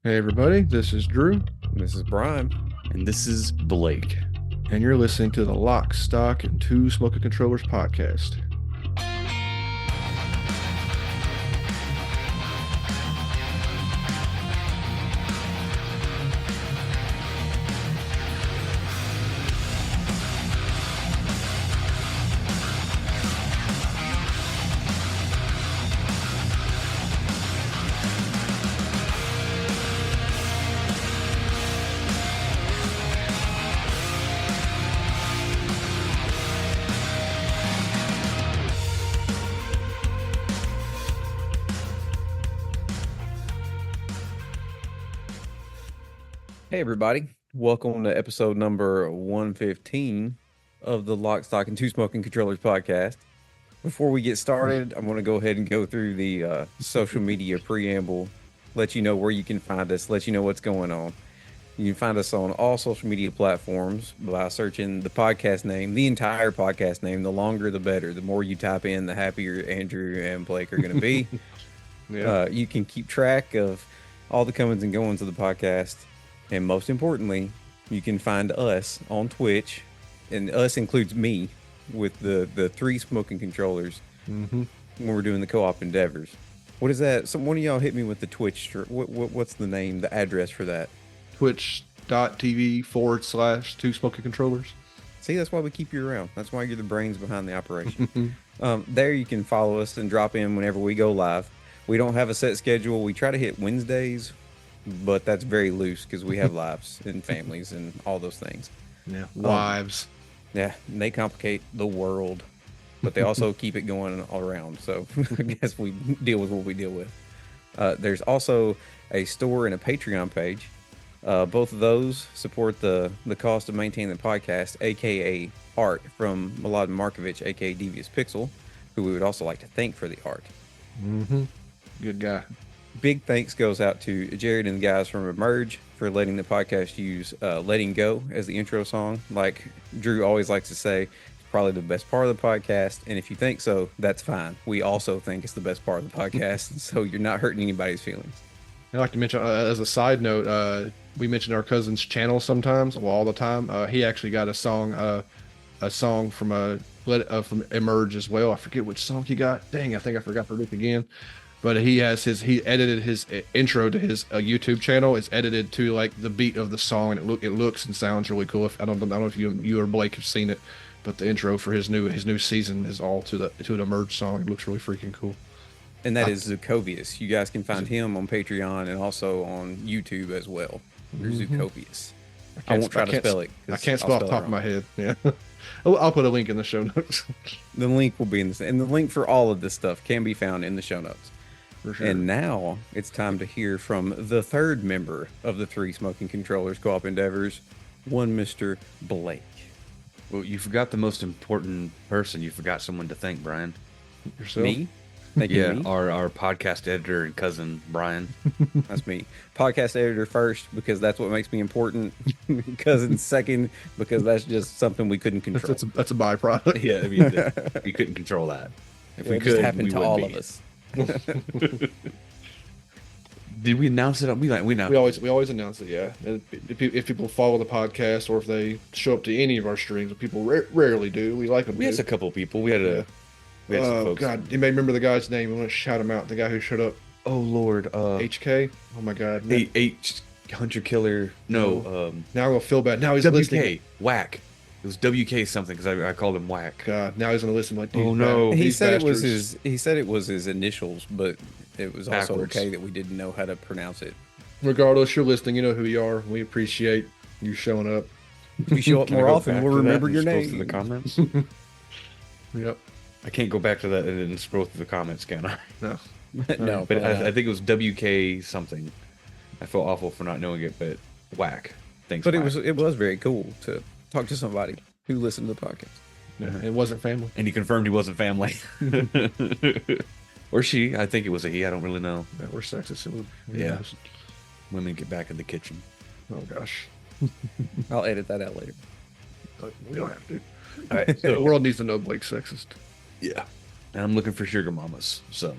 Hey everybody, this is Drew, This is Brian. And this is Blake. and you're listening to the Lock, Stock, and Two Smoking Controllers podcast. Hey, everybody. Welcome to episode number 115 of the Lock, Stock, and Two Smoking Controllers podcast. Before we get started, I'm going to go ahead and go through the social media preamble, let you know where you can find us, let you know what's going on. You can find us on all social media platforms by searching the podcast name, the entire podcast name. The longer, the better. The more you type in, the happier Andrew and Blake are going to be. You can keep track of all the comings and goings of the podcast. And most importantly, you can find us on Twitch, and us includes me with the three smoking controllers when we're doing the co-op endeavors. What is that? One of y'all hit me with the Twitch. What's the name, the address for that? Twitch.tv/Two Smoking Controllers. See, that's why we keep you around. That's why you're the brains behind the operation. There you can follow us and drop in whenever we go live. We don't have a set schedule. We try to hit Wednesdays, but that's very loose because we have lives and families and all those things. Yeah, wives. Yeah, and they complicate the world, but they also keep it going all around. So I guess we deal with what we deal with. There's also a store and a Patreon page. Both of those support the cost of maintaining the podcast, aka art from Milad Markovich, aka Devious.Pixel, who we would also like to thank for the art. Good guy. Big thanks goes out to Jared and the guys from Emerge for letting the podcast use Letting Go as the intro song. Like Drew always likes to say, it's probably the best part of the podcast. And if you think so, that's fine. We also think it's the best part of the podcast. So you're not hurting anybody's feelings. I'd like to mention, as a side note, we mention our cousin's channel sometimes, well, all the time. He actually got a song from Emerge as well. I forget which song he got. Dang, I think I forgot to look again. But he edited his intro to his YouTube channel. It's edited to like the beat of the song, and it looks and sounds really cool. I don't know if you or Blake have seen it, but the intro for his new season is all to an Emerge song. It looks really freaking cool. And that is Zukovius. You guys can find him on Patreon and also on YouTube as well. Zukovius. I won't try to spell it. I can't spell off the top of my head. Yeah. I'll put a link in the show notes. The link will be and the link for all of this stuff can be found in the show notes. For sure. And now it's time to hear from the third member of the three smoking controllers co-op endeavors, one Mr. Blake. Well, you forgot the most important person. You forgot someone to thank, Brian. Yourself? Me? Thank you. Yeah, Me? our podcast editor and cousin, Brian. That's me. Podcast editor first, because that's what makes me important. Cousin second, because that's just something we couldn't control. That's a byproduct. Yeah, I mean, we couldn't control that. If we It could, just happened we to would all be. of us. Did we announce it? We announced. We always announce it. Yeah, if people follow the podcast or if they show up to any of our streams, people rarely do. We like them. We had a couple people. We had some Oh folks. God, you may remember the guy's name. We want to shout him out. The guy who showed up. Oh Lord. HK. Oh my God. H Hunter Killer. No. Now I'm gonna feel bad. Now he's WK. listening. Whack. It was WK something because I called him Whack. God, now he's gonna listen like. Oh, no. He these said it was bastards. his. He said it was his initials, but it was also Backwards. okay that we didn't know how to pronounce it. Regardless, you're listening. You know who you are. We appreciate you showing up. If you show up Can I more go often, back we'll to that remember and your scroll name. through the comments. Yep. I can't go back to that and then scroll through the comments, can I? No. No, But I think it was WK something. I feel awful for not knowing it, but Whack. Thanks. but Whack. it was very cool to talk to somebody who listened to the podcast. Yeah, it wasn't family. And he confirmed he wasn't family. Or she. I think it was a he. I don't really know. Yeah, we're sexist. Yeah. Women get back in the kitchen. Oh gosh. I'll edit that out later. We don't have to. All right. The So, world needs to know Blake's sexist. yeah. And I'm looking for sugar mamas. So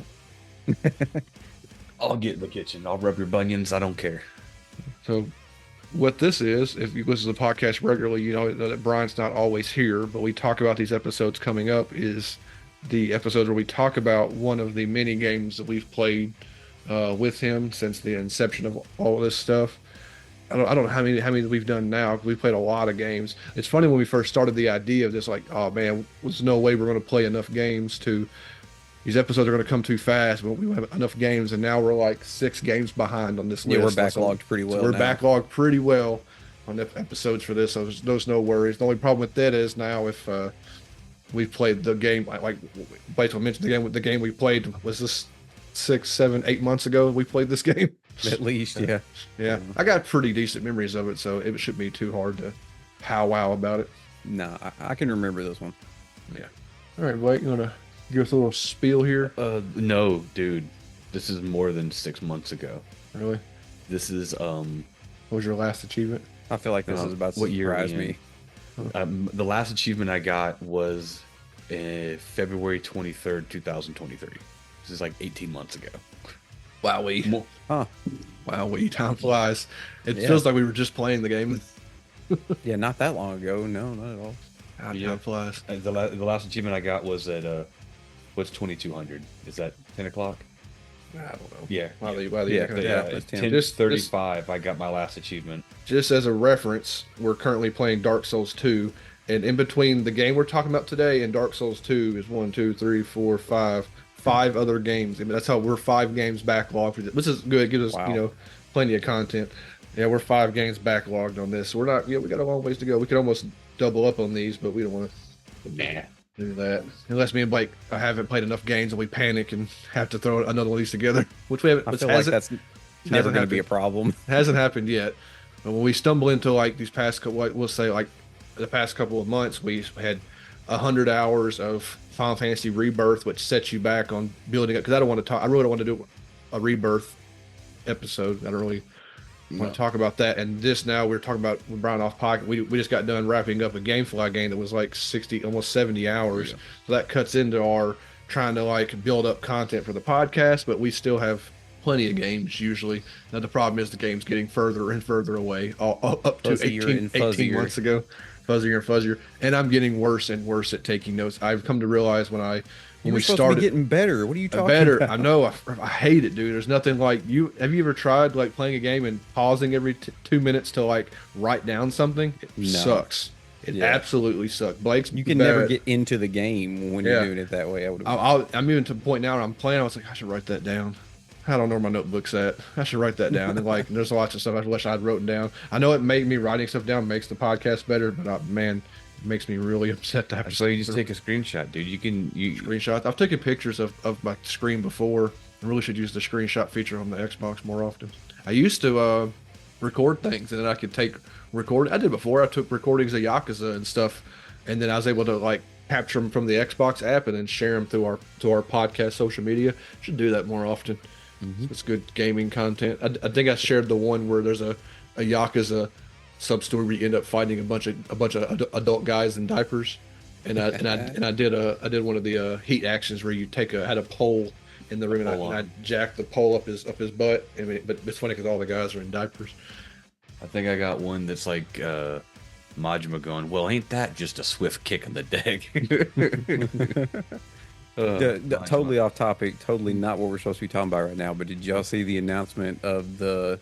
I'll get in the kitchen. I'll rub your bunions. I don't care. So what this is, if you listen to the podcast regularly, you know that Brian's not always here, but we talk about these episodes coming up is the episodes where we talk about one of the many games that we've played with him since the inception of all this stuff. I don't know how many we've done now. We played a lot of games. It's funny when we first started the idea of this, like, oh man, there's no way we're going to play enough games to. These episodes are going to come too fast, but we don't have enough games, and now we're like 6 games behind on this list. Yeah, we're backlogged pretty well. So we're backlogged pretty well on the episodes for this, so there's no worries. The only problem with that is now if we've played the game, like Blake mentioned, the game we played was this 6, 7, 8 months ago. We played this game. At least, yeah. Yeah, I got pretty decent memories of it, so it shouldn't be too hard to powwow about it. No, I can remember this one. Yeah. All right, Blake, you want to give us a little spiel here? No, dude. This is more than 6 months ago. Really? This is What was your last achievement? I feel like this is about to what year surprise me. The last achievement I got was February 23rd, 2023. This is like 18 months ago. Wowee. Huh. Wowee, time flies. It feels like we were just playing the game. Yeah, not that long ago. No, not at all. God, Yeah. time flies. The last achievement I got was at what's 2200? Is that 10 o'clock? I don't know. Yeah. Wow, Yeah, that's 10. 10:35. I got my last achievement. Just as a reference, we're currently playing Dark Souls 2, and in between the game we're talking about today and Dark Souls 2 is 1, 2, 3, 4, 5 other games. I mean, that's how we're 5 games backlogged. This is good. It gives us, plenty of content. Yeah, we're 5 games backlogged on this. We're not. Yeah, we got a long ways to go. We could almost double up on these, but we don't want to do that unless me and Blake haven't played enough games and we panic and have to throw another one of these together. Which we haven't. I feel like that's never going to be a problem. Hasn't happened yet. But when we stumble into like these past couple, we'll say like the past couple of months, we had 100 hours of Final Fantasy Rebirth, which sets you back on building up. Because I don't want to talk. I really don't want to do a Rebirth episode. I don't really want to talk about that. And this now we're talking about with Brian off pocket. We just got done wrapping up a GameFly game that was like 60, almost 70 hours. Yeah. So that cuts into our trying to like build up content for the podcast, but we still have plenty of games usually. Now the problem is the game's getting further and further away, up to 18 months ago, fuzzier and fuzzier. And I'm getting worse and worse at taking notes. I've come to realize when we started getting better. What are you talking about? I know. I hate it, dude. There's nothing like you. Have you ever tried like playing a game and pausing every 2 minutes to like write down something? It sucks. It absolutely sucks. Blake's you can never get into the game when you're doing it that way. I'm even to the point now where I'm playing. I was like, I should write that down. I don't know where my notebook's at. I should write that down. And like, there's lots of stuff I wish I'd written down. I know it made me writing stuff down makes the podcast better, but man. It makes me really upset to have to. So you just take a screenshot, dude. You screenshot. I've taken pictures of my screen before. I really should use the screenshot feature on the Xbox more often. I used to record things, and then I could record. I did before. I took recordings of Yakuza and stuff, and then I was able to like capture them from the Xbox app and then share them to our podcast social media. Should do that more often. Mm-hmm. It's good gaming content. I think I shared the one where there's a Yakuza sub-story where you end up fighting a bunch of adult guys in diapers, and I did one of the heat actions where you had a pole in the ring and I jacked the pole up his butt. I mean, but it's funny because all the guys are in diapers. I think I got one that's like Majima going, well, ain't that just a swift kick in the deck? Totally off topic, totally not what we're supposed to be talking about right now, but did y'all see the announcement of the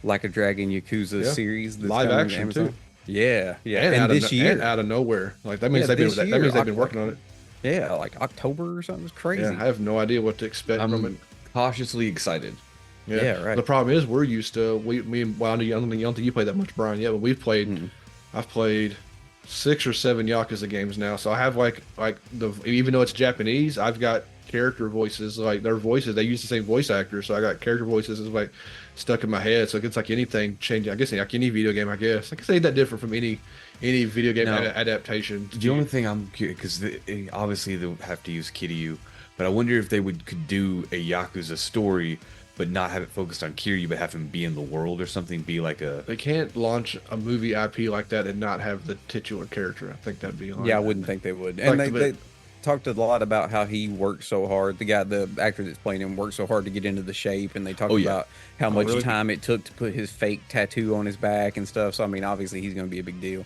Like a Dragon Yakuza series that's live action too? Yeah, and this year, and out of nowhere, like that means they've been working on it. Yeah, like October or something. It's crazy. Yeah, I have no idea what to expect from it. Cautiously excited. Yeah, right. The problem is we're used to I don't think you play that much, Brian, yet, but we've played. Mm-hmm. I've played 6 or 7 Yakuza games now, so I have like even though it's Japanese, I've got character voices, like their voices. They use the same voice actors, so I got character voices is like stuck in my head. So it's like anything changing. I guess like any video game. I guess I guess ain't that different from any video game adaptation. The only thing I'm curious because obviously they'll have to use Kiryu, but I wonder if they could do a Yakuza story, but not have it focused on Kiryu, but have him be in the world or something. Be like They can't launch a movie IP like that and not have the titular character. I think that'd be. Yeah, I wouldn't think they would. And talked a lot about how he worked so hard. The actor that's playing him worked so hard to get into the shape, and they talked about how much time it took to put his fake tattoo on his back and stuff. So I mean, obviously he's going to be a big deal.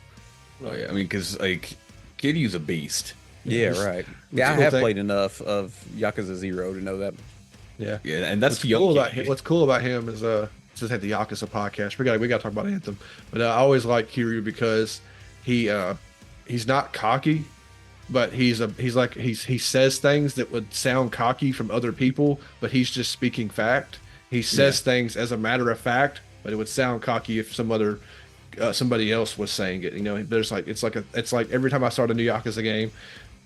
Oh yeah, I mean, because like Kiryu's a beast. Yeah, right. Yeah, I have played enough of Yakuza 0 to know that. Yeah, and that's what's cool about him is just had the Yakuza podcast. We got to talk about Anthem, but I always like Kiryu because he's not cocky, but he says things that would sound cocky from other people, but he's just speaking fact. He says things as a matter of fact, but it would sound cocky if somebody else was saying it. You know, there's like it's like every time I start a new Yakuza game,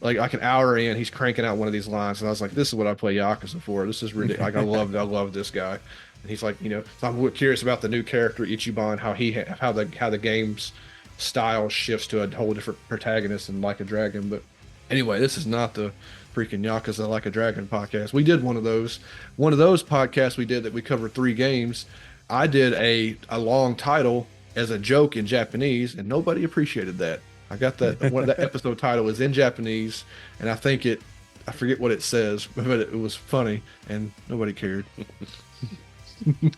like an hour in, he's cranking out one of these lines, and I was like, this is what I play Yakuza for. This is ridiculous. Like I love this guy. And he's like, you know, so I'm curious about the new character Ichiban, how the game's style shifts to a whole different protagonist in Like a Dragon. But anyway, this is not the freaking Yakuza Like a Dragon podcast. We did one of those podcasts we did that we covered 3 games. I did a long title as a joke in Japanese, and nobody appreciated that. I got that that episode title is in Japanese, and I forget what it says, but it was funny, and nobody cared.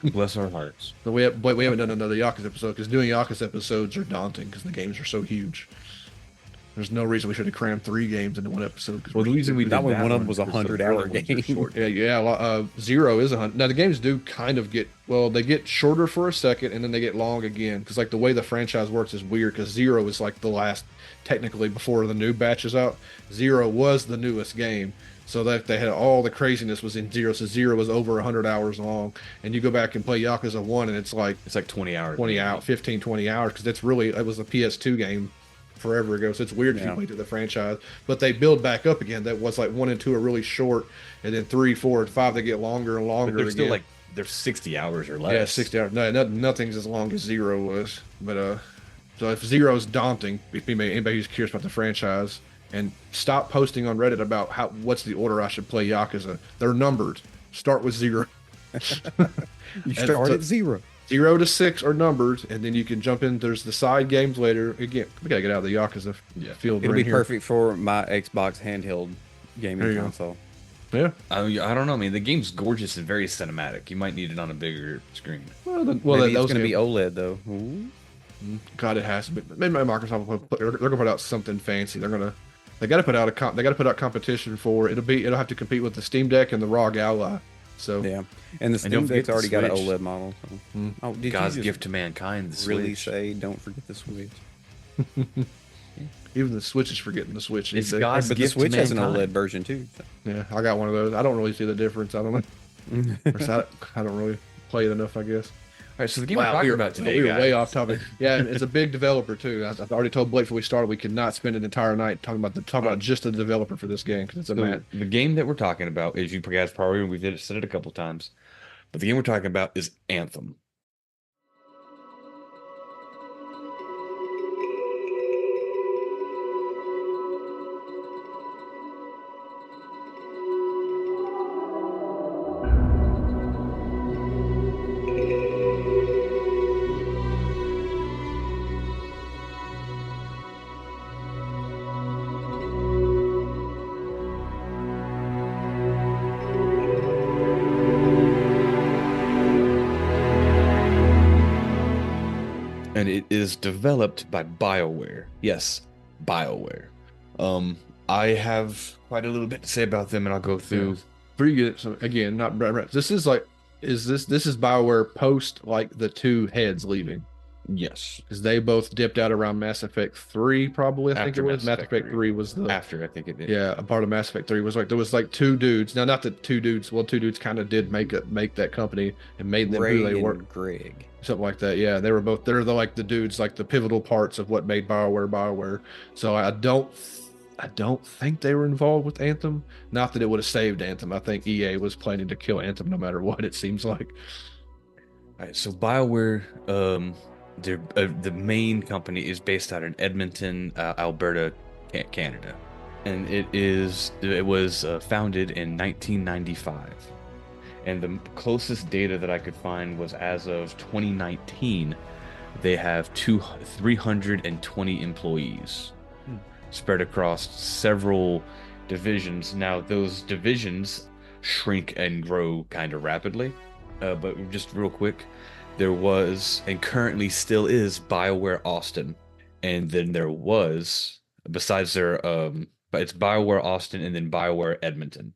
Bless our hearts. So we haven't done another Yakuza episode because doing Yakuza episodes are daunting because the games are so huge. There's no reason we should have crammed 3 games into one episode. Well, the reason we did one of them was 100-hour game. Yeah. 0 is 100. Now the games do kind of they get shorter for a second and then they get long again because like the way the franchise works is weird because 0 is like the last, technically before the new batch is out. 0 was the newest game. So that they had all the craziness was in 0. So 0 was over 100 hours long, and you go back and play Yakuza 1, and it's like 20 hours, 20 hours, because it was a PS2 game forever ago. So it's weird if you play through the franchise, but they build back up again. That was like 1 and 2 are really short, and then 3, 4, and 5 they get longer and longer. But they're still they're 60 hours or less. Yeah, 60 hours. No, nothing's as long as 0 was. But so if 0 is daunting, anybody who's curious about the franchise. And stop posting on Reddit about what's the order I should play Yakuza. They're numbered. Start with 0. You start at 0. 0 to 6 are numbered, and then you can jump in. There's the side games later. Again, we gotta get out of the Yakuza field. It'll be perfect for my Xbox handheld gaming console. Yeah. I don't know. I mean, the game's gorgeous and very cinematic. You might need it on a bigger screen. Maybe it's going to be OLED though. Ooh. God, it has to be. Maybe Microsoft they're gonna put out something fancy. They got to put out competition for it. It'll have to compete with the Steam Deck and the ROG Ally. So yeah, and the Steam Deck's already got an OLED model. So. Oh, God's gift to mankind. The really Switch. Say don't forget the Switch. Even the Switch is forgetting the Switch. It's God's but gift the Switch to has an mankind. OLED version too. So. Yeah, I got one of those. I don't really see the difference. I don't know. I don't really play it enough, I guess. All right, so the game we're talking about today, we were guys. way off topic. Yeah, and it's a big developer too. I've already told Blake before we started we could not spend an entire night talking about just the developer for this game because it's The game that we're talking about, as you guys probably we've said it a couple times, but the game we're talking about is Anthem. And it is developed by BioWare. Yes, BioWare. I have quite a little bit to say about them, and I'll go through. Pretty good. So again, this is BioWare post like the 2 heads leaving. Yes, because they both dipped out around Mass Effect 3, probably. I think it was Mass Effect 3 was the after. I think it did. Yeah, a part of Mass Effect 3 was like there was like 2 dudes. Now, not the 2 dudes. Well, 2 dudes kind of did make that company and made them Ray who they were. Greg. Something like that. Yeah, they're like the dudes, like the pivotal parts of what made BioWare. So I don't think they were involved with Anthem. Not that it would have saved Anthem. I think EA was planning to kill Anthem no matter what. It seems like. All right, so BioWare, the main company is based out in Edmonton, Alberta, Canada, and it was founded in 1995. And the closest data that I could find was as of 2019, they have 320 employees spread across several divisions. Now, those divisions shrink and grow kind of rapidly. But just real quick, there was and currently still is BioWare Austin. And then there was, besides their, but it's BioWare Austin and then BioWare Edmonton.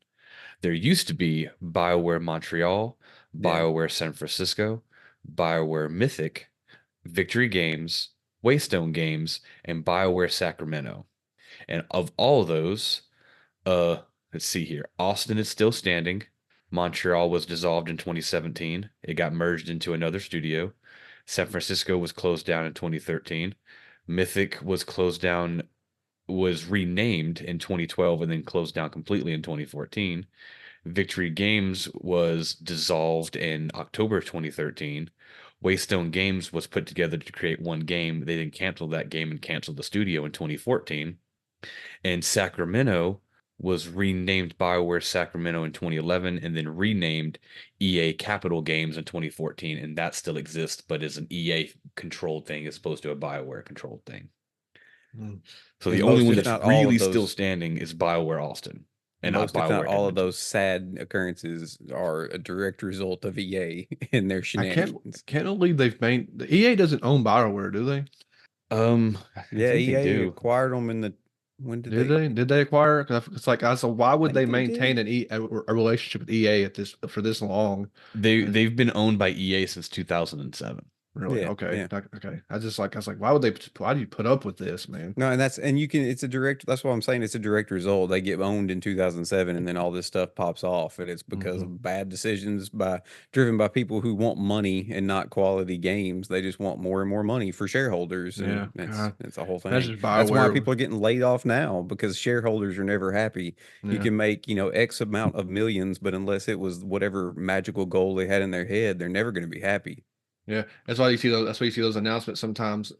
There used to be BioWare Montreal, Yeah. BioWare San Francisco, BioWare Mythic, Victory Games, Waystone Games, and BioWare Sacramento. And of all those, uh, let's see here. Austin is still standing. Montreal was dissolved in 2017. It got merged into another studio. San Francisco was closed down in 2013. Mythic was closed down, was renamed in 2012 and then closed down completely in 2014. Victory Games was dissolved in October of 2013. Waystone Games was put together to create one game. They then canceled that game and canceled the studio in 2014. And Sacramento was renamed BioWare Sacramento in 2011 and then renamed EA Capital Games in 2014. And that still exists, but is an EA controlled thing as opposed to a BioWare controlled thing. So the only one that's really still standing is BioWare Austin. And most, not if not BioWare all of Edmonton. those sad occurrences are a direct result of EA and their I shenanigans. can't believe the EA doesn't own BioWare, do they? I Yeah, think they EA do. acquired them in the when did Did they? they? Did they acquire? Because it's like I said, why would I they think they maintain did. a relationship with EA at this for this long? They've been owned by EA since 2007. Really? Yeah, Okay. yeah. Okay. I was like, why would they? Why do you put up with this, man? No, and you can. It's a direct. That's what I'm saying. It's a direct result. They get owned in 2007, and then all this stuff pops off, and it's because of bad decisions driven by people who want money and not quality games. They just want more and more money for shareholders, Yeah. and God. it's a whole That's thing. just That's why BioWare. people are getting laid off now because shareholders are never happy. You Yeah. can make X amount of millions, but unless it was whatever magical goal they had in their head, they're never going to be happy. Yeah, that's why you see those. That's why you see those announcements sometimes.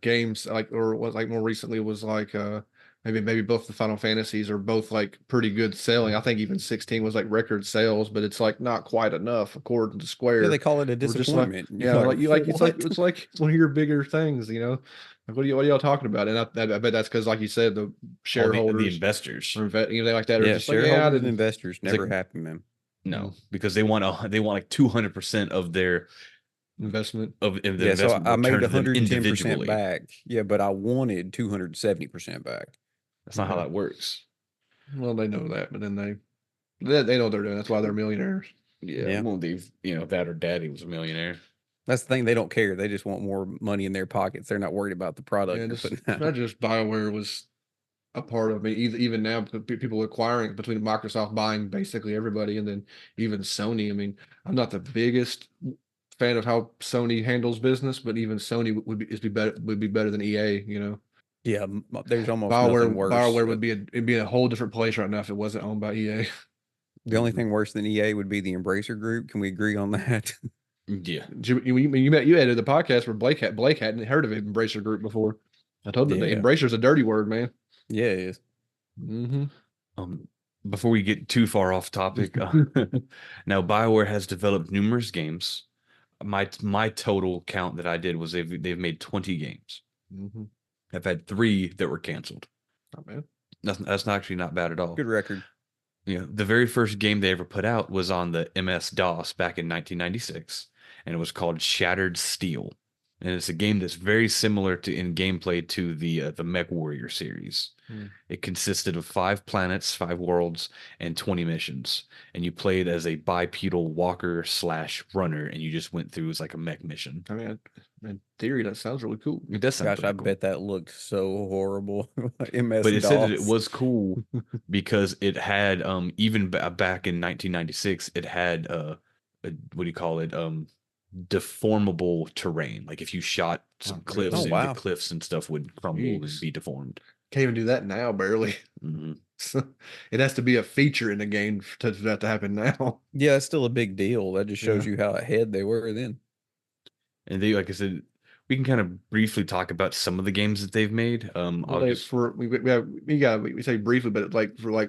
Games like, or what, like more recently was like, maybe both the Final Fantasies are both like pretty good selling. I think even 16 was like record sales, but it's like not quite enough according to Yeah, Square. they call it a We're just like, disappointment. yeah, You're like you like what? it's like one of your bigger things, you know. Like what are y'all talking about? And I bet that's because, like you said, the All the shareholders investors. or anything like that are Yeah, just like, yeah, I shareholders and didn't. investors never like- happy, man. No, because they want like 200% of their Investment. of the Yeah, so investment I made returned to them 110% individually. back. Yeah, but I wanted 270% back. That's not how that works. Well, they know that, but then they know what they're doing. That's why they're millionaires. Yeah. Well, they've that or daddy was a millionaire. That's the thing. They don't care. They just want more money in their pockets. They're not worried about the product Yeah, they're just putting out. not just BioWare was a part of it. Even now, people acquiring between Microsoft buying basically everybody, and then even Sony. I mean, I'm not the biggest fan of how Sony handles business, but even Sony would be better than EA. You know, Yeah, there's almost nothing worse. BioWare it'd be a whole different place right now if it wasn't owned by EA. The only thing worse than EA would be the Embracer Group. Can we agree on that? Yeah. You edited the podcast where Blake hadn't heard of Embracer Group before. I told him that Yeah. Embracer's a dirty word, man. Yeah, it is. Mm-hmm. Before we get too far off topic, now BioWare has developed numerous games. My total count that I did was they've made 20 games. Mm-hmm. I've had 3 that were canceled. Not bad. That's actually not bad at all. Good record. Yeah, the very first game they ever put out was on the MS-DOS back in 1996, and it was called Shattered Steel. And it's a game that's very similar in gameplay to the Mech Warrior series. It consisted of 5 planets, 5 worlds, and 20 missions. And you played as a bipedal walker / runner, and you just went through as like a mech mission. I mean, in theory, that sounds really cool. It does sound Gosh, I pretty cool. bet that looked so horrible. MS But it said that it DOS. was cool because it had even back in 1996, it had what do you call it? Deformable terrain. Like if you shot some cliffs, Oh, and wow. the cliffs and stuff would crumble and Jeez. be deformed. Can't even do that now, barely. Mhm. It has to be a feature in the game for that to happen now. Yeah, that's still a big deal. That just shows Yeah. you how ahead they were then. And they, like I said, we can kind of briefly talk about some of the games that they've made. I'll just, We say briefly, but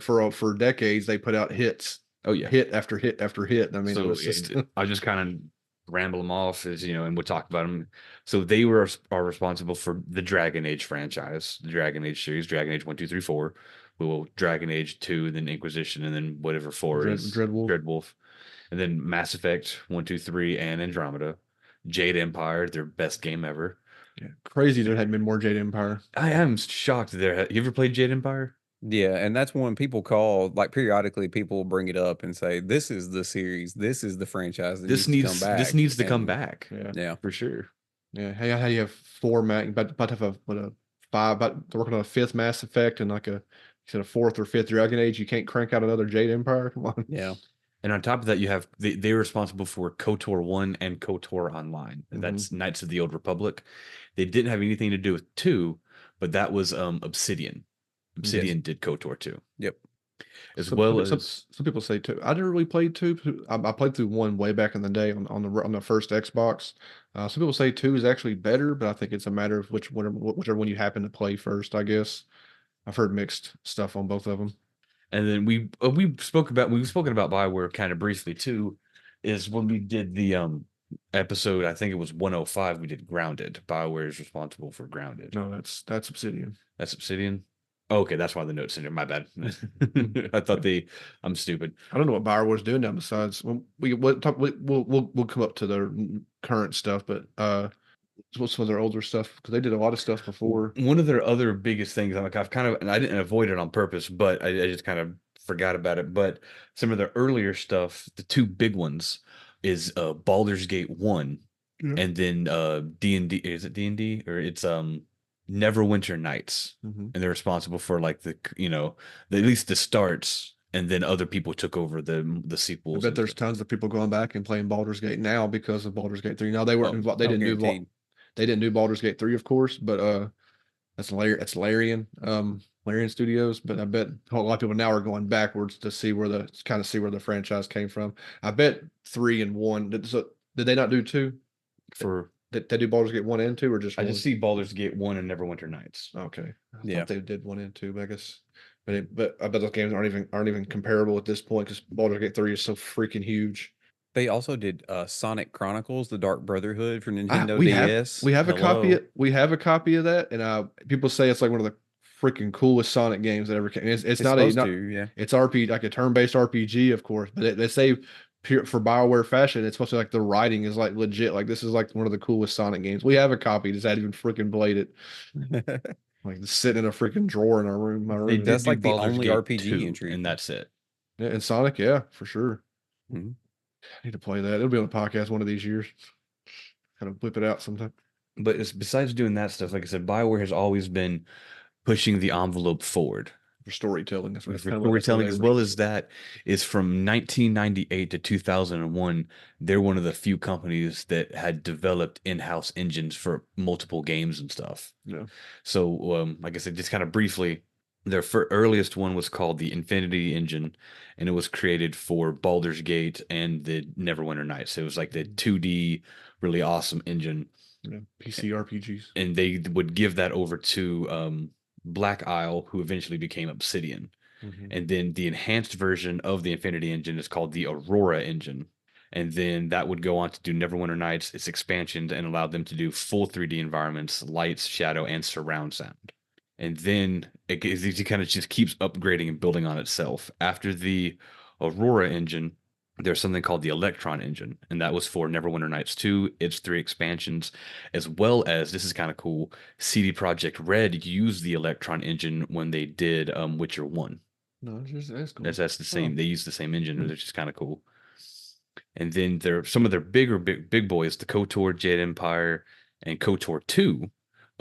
for decades they put out hits, oh yeah, hit after hit after hit. I mean, so it was just I'll just kind of ramble them off as and we'll talk about them. So they are responsible for the Dragon Age franchise, the Dragon Age series, Dragon Age 1, 2, 3, 4, well, Dragon Age 2, then Inquisition, and then whatever 4 is Dreadwolf. Dreadwolf. And then Mass Effect 1, 2, 3, and Andromeda. Jade Empire, their best game ever. Yeah, crazy there hadn't been more Jade Empire. I am shocked there. You ever played Jade Empire? Yeah, and that's one people call, like, periodically people bring it up and say, this is the series, this is the franchise that This needs to come back. this needs to come And back. yeah. For sure. Yeah, hey, how you have 4 about to have a 5, about they're working on a 5th Mass Effect and like you said a 4th or 5th Dragon Age. You can't crank out another Jade Empire. Come on. Yeah. And on top of that, you have they're responsible for KOTOR 1 and KOTOR Online. And that's Knights of the Old Republic. They didn't have anything to do with 2, but that was Obsidian. Obsidian did KOTOR 2. Yep. Some people say 2. I didn't really play 2. I played through 1 way back in the day on the first Xbox. Some people say 2 is actually better, but I think it's a matter of whichever one you happen to play first, I guess. I've heard mixed stuff on both of them. And then we've spoken about BioWare kind of briefly too, is when we did the episode, I think it was 105, we did Grounded. BioWare is responsible for Grounded. No, that's Obsidian. That's Obsidian. Okay, that's why the note's in there. My bad. I thought I'm stupid. I don't know what BioWare's doing now. Besides, we'll come up to their current stuff, but what's some of their older stuff, because they did a lot of stuff before. One of their other biggest things, like and I didn't avoid it on purpose, but I just kind of forgot about it. But some of their earlier stuff, the 2 big ones, is Baldur's Gate 1, and then D&D. Is it D&D or it's Neverwinter Nights, and they're responsible for like at least the starts, and then other people took over the sequels. I bet there's tons of people going back and playing Baldur's Gate now because of Baldur's Gate 3. Now they weren't involved. They didn't do Baldur's Gate 3, of course, but that's Larian Studios. But I bet a lot of people now are going backwards to see where the franchise came from. I bet 3 and 1. Did they not do 2? Did they do Baldur's Gate 1 and 2, or just 1? I just see Baldur's Gate 1 and Neverwinter Nights. Okay. I thought they did 1 and 2, I guess. But I bet those games aren't even comparable at this point, because Baldur's Gate 3 is so freaking huge. They also did Sonic Chronicles: The Dark Brotherhood for Nintendo DS. We have a copy of that, and people say it's like one of the freaking coolest Sonic games that ever came. It's It's RPG, like a turn-based RPG, of course, but they say for BioWare fashion, it's supposed to be like the writing is like legit. Like this is like one of the coolest Sonic games. We have a copy. Just hadn't even freaking played it. Like sitting in a freaking drawer in my room. That's like the only RPG entry, and that's it. Yeah, and Sonic, yeah, for sure. Mm-hmm. I need to play that. It'll be on the podcast one of these years. Kind of whip it out sometime. But besides doing that stuff, like I said, BioWare has always been pushing the envelope forward. For storytelling. That's storytelling, as well as that is from 1998 to 2001. They're one of the few companies that had developed in-house engines for multiple games and stuff. Yeah. So, like I said, just kind of briefly, their earliest one was called the Infinity Engine, and it was created for Baldur's Gate and the Neverwinter Nights. So it was like the 2D, really awesome engine. Yeah, PC RPGs. And they would give that over to Black Isle, who eventually became Obsidian. And then the enhanced version of the Infinity Engine is called the Aurora Engine. And then that would go on to do Neverwinter Nights, its expansions, and allowed them to do full 3D environments, lights, shadow, and surround sound. And then it kind of just keeps upgrading and building on itself. After the Aurora Engine, there's something called the Electron Engine, and that was for Neverwinter Nights 2, its 3 expansions, as well as, this is kind of cool, CD Projekt Red used the Electron Engine when they did Witcher 1. No, that's cool. That's the same. They used the same engine, which is kind of cool. And then some of their big boys, the KOTOR, Jade Empire, and KOTOR 2,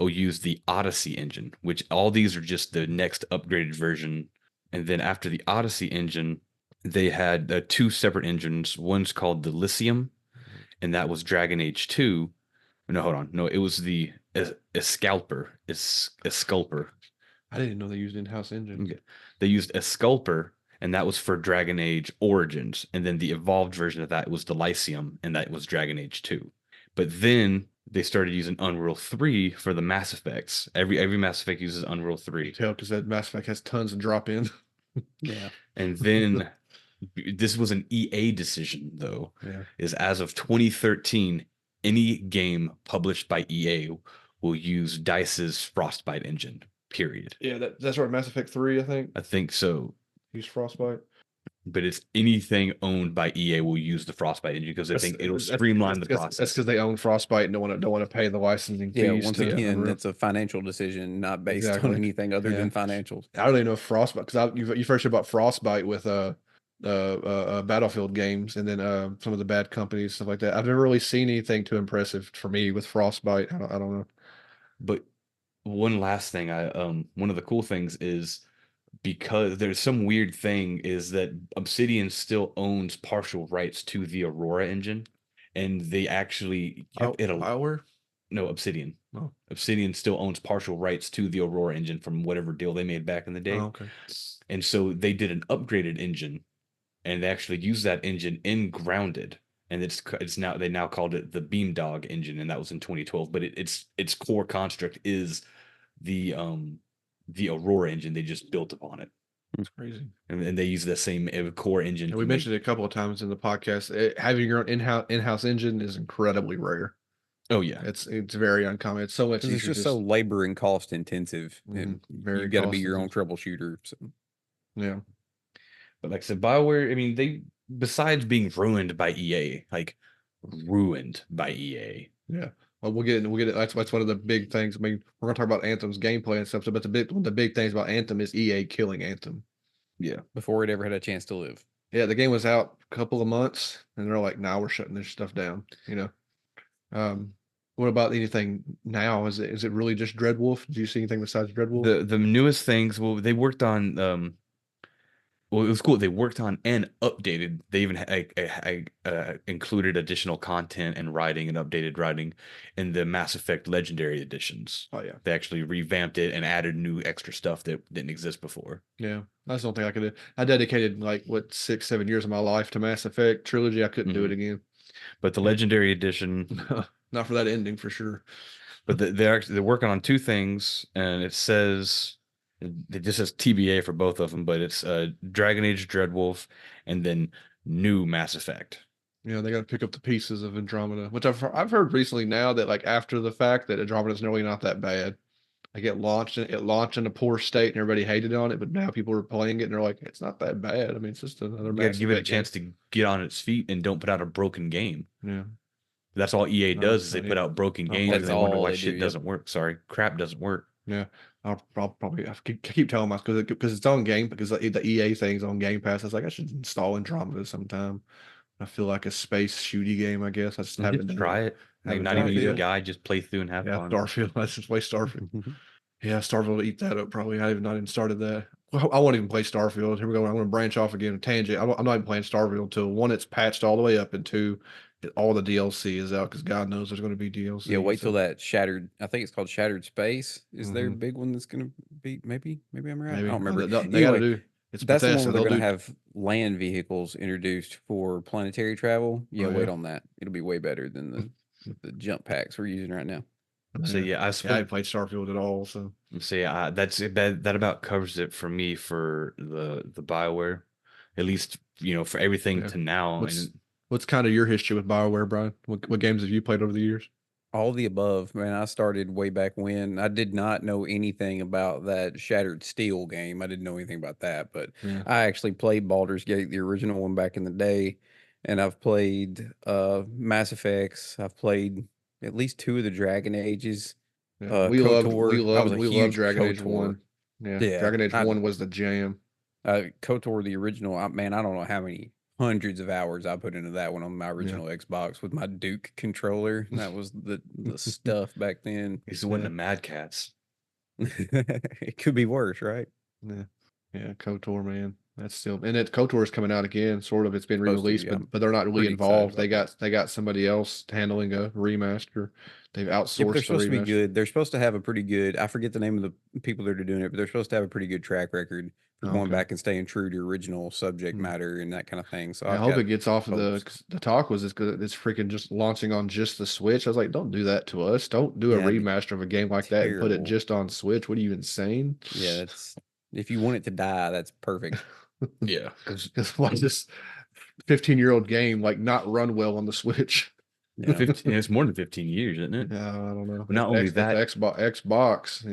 use the Odyssey engine, which all these are just the next upgraded version. And then after the Odyssey engine, they had 2 separate engines. One's called the Lycium, and that was Dragon Age 2. No, hold on. No, it was the Escalper. I didn't know they used in-house engine. Okay. They used Escalper, and that was for Dragon Age Origins. And then the evolved version of that was the Lycium, and that was Dragon Age 2. But then they started using Unreal 3 for the Mass Effects. Every Mass Effect uses Unreal 3. Tell, because that Mass Effect has tons of drop-in. Yeah. And then this was an EA decision, though. Yeah. Is as of 2013, any game published by EA will use DICE's Frostbite engine. period. Yeah, that's right. Mass Effect 3, I think, I think so. used Frostbite. But it's anything owned by EA will use the Frostbite engine because they think it'll streamline the process. That's because they own Frostbite and don't want to pay the licensing Yeah, fees. once to again, Unreal. it's a financial decision, not based Exactly. on anything other Yeah. than financials. I don't even know if Frostbite, because you first heard about Frostbite with Battlefield games, and then some of the Bad Companies, stuff like that. I've never really seen anything too impressive for me with Frostbite. I don't know. But one last thing, one of the cool things is, because there's some weird thing, is that Obsidian still owns partial rights to the Aurora engine, and they actually kept it. BioWare? No, Obsidian. Oh. Obsidian still owns partial rights to the Aurora engine from whatever deal they made back in the day. Oh, okay. And so they did an upgraded engine, and they actually used that engine in Grounded, and it's now they now called it the Beamdog engine, and that was in 2012. But its core construct is the Aurora engine. They just built upon it. It's crazy. And they use the same core engine. And we mentioned it a couple of times in the podcast. Having your own in-house engine is incredibly rare. Oh yeah, it's very uncommon. It's so much easier. It's just so labor and cost intensive, and very you've got to be your own troubleshooter. So. Yeah, but like I said, BioWare, I mean, they, besides being ruined by EA, like ruined by EA. Yeah. Well, we'll get it. That's one of the big things. I mean, we're gonna talk about Anthem's gameplay and stuff. But one of the big things about Anthem is EA killing Anthem. Yeah. Before it ever had a chance to live. Yeah, the game was out a couple of months, and they're like, "Nah, we're shutting this stuff down." You know. What about anything now? Is it really just Dreadwolf? Do you see anything besides Dreadwolf? The newest things. Well, they worked on. Well, it was cool. They worked on and updated. They even included additional content and writing and updated writing in the Mass Effect Legendary editions. Oh yeah, they actually revamped it and added new extra stuff that didn't exist before. Yeah, that's the only thing I could do. I dedicated 6-7 years of my life to Mass Effect trilogy. I couldn't do it again. But the Legendary edition, not for that ending for sure. But they're working on two things, and it says. It just says TBA for both of them, but it's Dragon Age Dreadwolf and then new Mass Effect. Yeah, they got to pick up the pieces of Andromeda, which I've heard recently now that after the fact that Andromeda's really not that bad. Like it launched in a poor state and everybody hated on it, but now people are playing it and they're like, it's not that bad. I mean, it's just another. You give it a chance to get on its feet and don't put out a broken game. Yeah, that's all EA does is they put out broken games and they wonder why shit doesn't work. Sorry, crap doesn't work. Yeah. I'll probably keep telling myself because it's on Game, because the EA thing's on Game Pass. I was like, I should install Andromeda sometime. I feel like a space shooty game. I guess I just haven't try it. Like not even use a guide, just play through and have fun. Starfield. Let's just play Starfield. Yeah, Starfield will eat that up probably. I have not even started that. Well, I won't even play Starfield. Here we go. I'm going to branch off again. A tangent. I'm not even playing Starfield until one, it's patched all the way up, and two, all the DLC is out, because God knows there's going to be DLC. Yeah, wait till that Shattered. I think it's called Shattered Space. Is there a big one that's going to be? Maybe I'm right. Maybe. I don't remember. They got to do. That's Bethesda. The one where they're going to have land vehicles introduced for planetary travel. Yeah, wait on that. It'll be way better than the jump packs we're using right now. So yeah, I haven't played Starfield at all. So yeah, that about covers it for me for the BioWare, at least for everything to now. What's kind of your history with BioWare, Brian? What games have you played over the years? All the above, man. I started way back when. I did not know anything about that Shattered Steel game. I didn't know anything about that, but I actually played Baldur's Gate, the original one, back in the day, and I've played Mass Effects. I've played at least 2 of the Dragon Ages. Yeah. We love Dragon Age 1. Yeah, Dragon Age 1 was the jam. KOTOR, the original, I don't know how many hundreds of hours I put into that one on my original Xbox with my Duke controller. That was the stuff back then. He's one of the Mad Cats. It could be worse, right? Yeah, KOTOR, man. That's still, and KOTOR is coming out again. Sort of, it's been re-released, but they're not really involved. They got somebody else handling a remaster. They've outsourced. They're supposed to be good. They're supposed to have a pretty good. I forget the name of the people that are doing it, but they're supposed to have a pretty good track record for going back and staying true to original subject matter and that kind of thing. So I hope it gets off of the talk was because it's freaking just launching on just the Switch. I was like, don't do that to us. Don't do a remaster of a game like that and put it just on Switch. What are you, insane? Yeah, that's if you want it to die, that's perfect. Yeah, because why this 15-year-old game not run well on the Switch? Yeah. It's more than 15 years, isn't it? Yeah, I don't know. But not only that, Xbox,